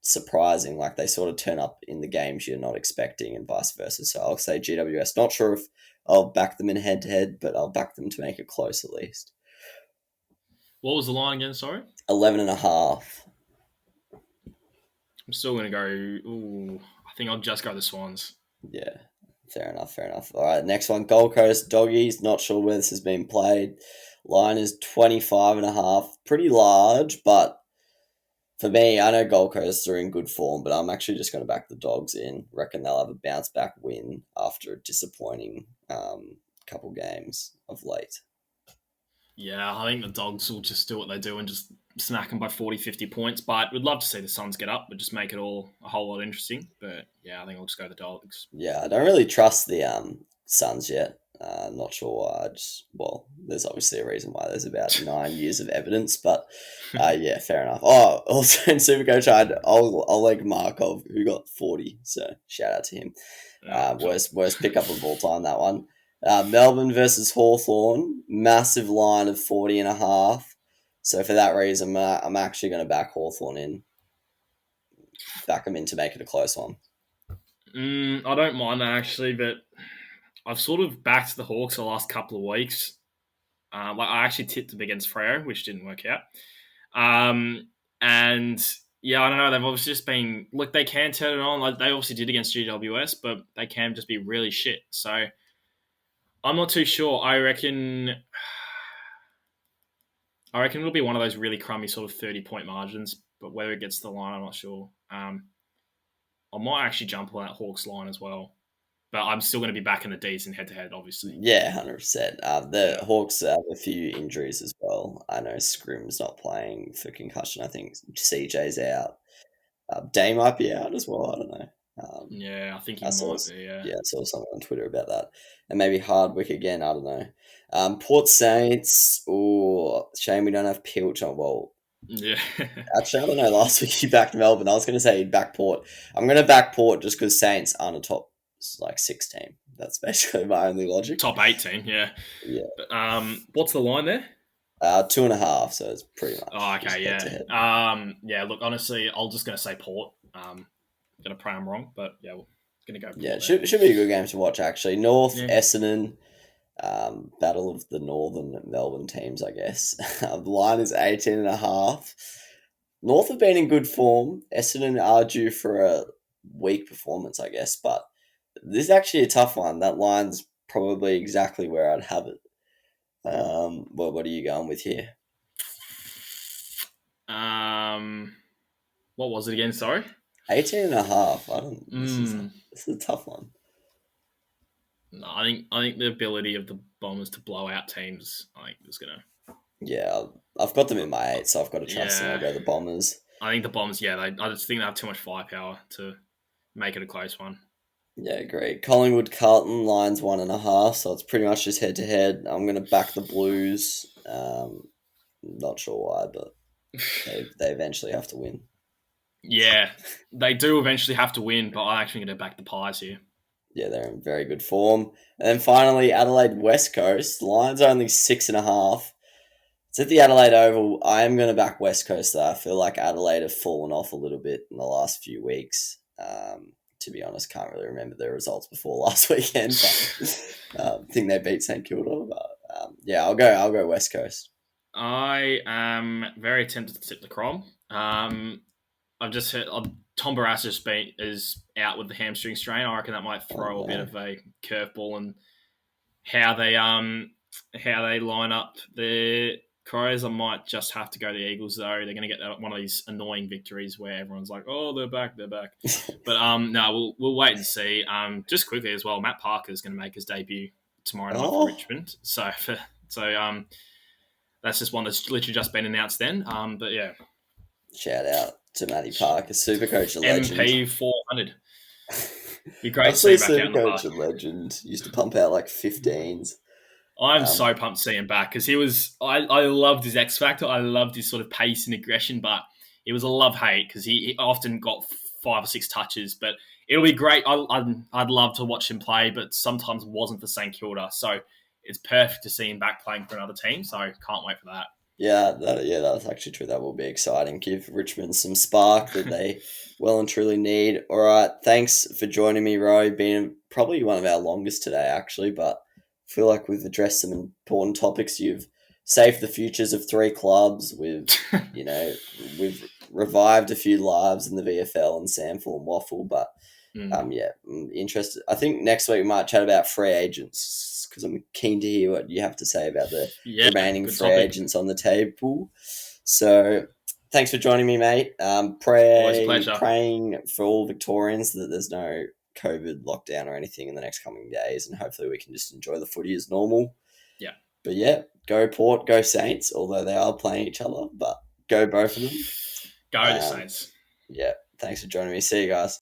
surprising. Like they sort of turn up in the games you're not expecting and vice versa. So I'll say GWS. Not sure if I'll back them in head-to-head, but I'll back them to make it close at least. What was the line again? Sorry, 11.5. I'm still going to go. Ooh, I think I'll just go the Swans. Yeah, fair enough. All right, next one, Gold Coast Doggies. Not sure where this has been played. Line is 25.5. Pretty large, but for me, I know Gold Coast are in good form, but I'm actually just going to back the Dogs in. Reckon they'll have a bounce back win after a disappointing couple games of late. Yeah, I think the Dogs will just do what they do and just smack them by 40, 50 points. But we'd love to see the Suns get up, but just make it all a whole lot interesting. But yeah, I think I'll just go the Dogs. Yeah, I don't really trust the Suns yet. Not sure why. There's obviously a reason why. There's about 9 years of evidence, but yeah, fair enough. Oh, also in Supercoach, I'll like Markov, who got 40, so shout out to him. Worst pickup of all time, that one. Melbourne versus Hawthorn, massive line of 40.5. So for that reason, I'm actually going to back Hawthorn in. Back them in to make it a close one. I don't mind that actually, but I've sort of backed the Hawks the last couple of weeks. I actually tipped them against Freo, which didn't work out. And yeah, I don't know. They've obviously just been they can turn it on. Like they obviously did against GWS, but they can just be really shit. So I'm not too sure. I reckon it'll be one of those really crummy sort of 30-point margins. But whether it gets to the line, I'm not sure. I might actually jump on that Hawks line as well. But I'm still going to be back in the D's in head-to-head, obviously. Yeah, 100%. The Hawks have a few injuries as well. I know Scrim's not playing for concussion. I think CJ's out. Day might be out as well. I don't know. Yeah, I think he might be, yeah. Yeah, I saw something on Twitter about that. And maybe Hardwick again. I don't know. Port Saints. Oh, shame we don't have Pilch on. Well, yeah. actually, I don't know. Last week he backed Melbourne. I was going to say he'd back Port. I'm going to back Port just because Saints aren't a top 6 team. That's basically my only logic. Top 8 team, yeah. Yeah. But, what's the line there? 2.5, so it's pretty much. Oh, okay, yeah. Yeah, look, honestly, I'm just going to say Port. Going to pray I'm wrong, but yeah, we're going to go Port. Yeah, should be a good game to watch, actually. North, Essendon, battle of the northern Melbourne teams, I guess. The line is 18.5. North have been in good form. Essendon are due for a weak performance, I guess, but this is actually a tough one. That line's probably exactly where I'd have it. What are you going with here? What was it again? Sorry, 18.5. I don't. This is a tough one. No, I think the ability of the Bombers to blow out teams, I think is gonna. Yeah, I've got them in my 8, so I've got to trust them. I'll go the Bombers. I think the Bombers. Yeah, I just think they have too much firepower to make it a close one. Yeah, great. Collingwood Carlton line's 1.5, so it's pretty much just head to head. I'm gonna back the Blues. Not sure why, but they eventually have to win. Yeah, they do eventually have to win, but I'm actually going to back the Pies here. Yeah, they're in very good form. And then finally, Adelaide West Coast. Line's only 6.5. It's at the Adelaide Oval. I am going to back West Coast, though. I feel like Adelaide have fallen off a little bit in the last few weeks. To be honest, can't really remember their results before last weekend. But I think they beat St Kilda. But yeah, I'll go West Coast. I am very tempted to tip the Crom. I've just heard Tom Barrass is out with the hamstring strain. I reckon that might throw a bit of a curveball in how they line up the Crows. I might just have to go the Eagles though. They're going to get one of these annoying victories where everyone's like, "Oh, they're back." But no, we'll wait and see. Just quickly as well, Matt Parker is going to make his debut tomorrow night for Richmond. So that's just one that's literally just been announced then. But yeah. Shout out to Matty Parker, Supercoach a legend. MP 400. Be great to see back out in the park. Supercoach a legend. Used to pump out like 15s. I'm Um, so pumped to see him back because I loved his X Factor. I loved his sort of pace and aggression, but it was a love hate because he often got 5 or 6 touches. But it'll be great. I'd love to watch him play, but sometimes wasn't for St Kilda. So it's perfect to see him back playing for another team. So can't wait for that. that's actually true. That will be exciting. Give Richmond some spark that they well and truly need. All right, thanks for joining me, Roy. Been probably one of our longest today, actually, but I feel like we've addressed some important topics. You've saved the futures of 3 clubs. We've revived a few lives in the VFL and Samford and Waffle, but interested. I think next week we might chat about free agents because I'm keen to hear what you have to say about the Yeah, remaining good free topic. agents on the table. So, thanks for joining me, mate. Always a pleasure. Praying for all Victorians that there's no COVID lockdown or anything in the next coming days, and hopefully we can just enjoy the footy as normal. Yeah, But yeah, go Port, go Saints, although they are playing each other, but go both of them. go the Um, Saints. yeah, thanks for joining me. See you guys.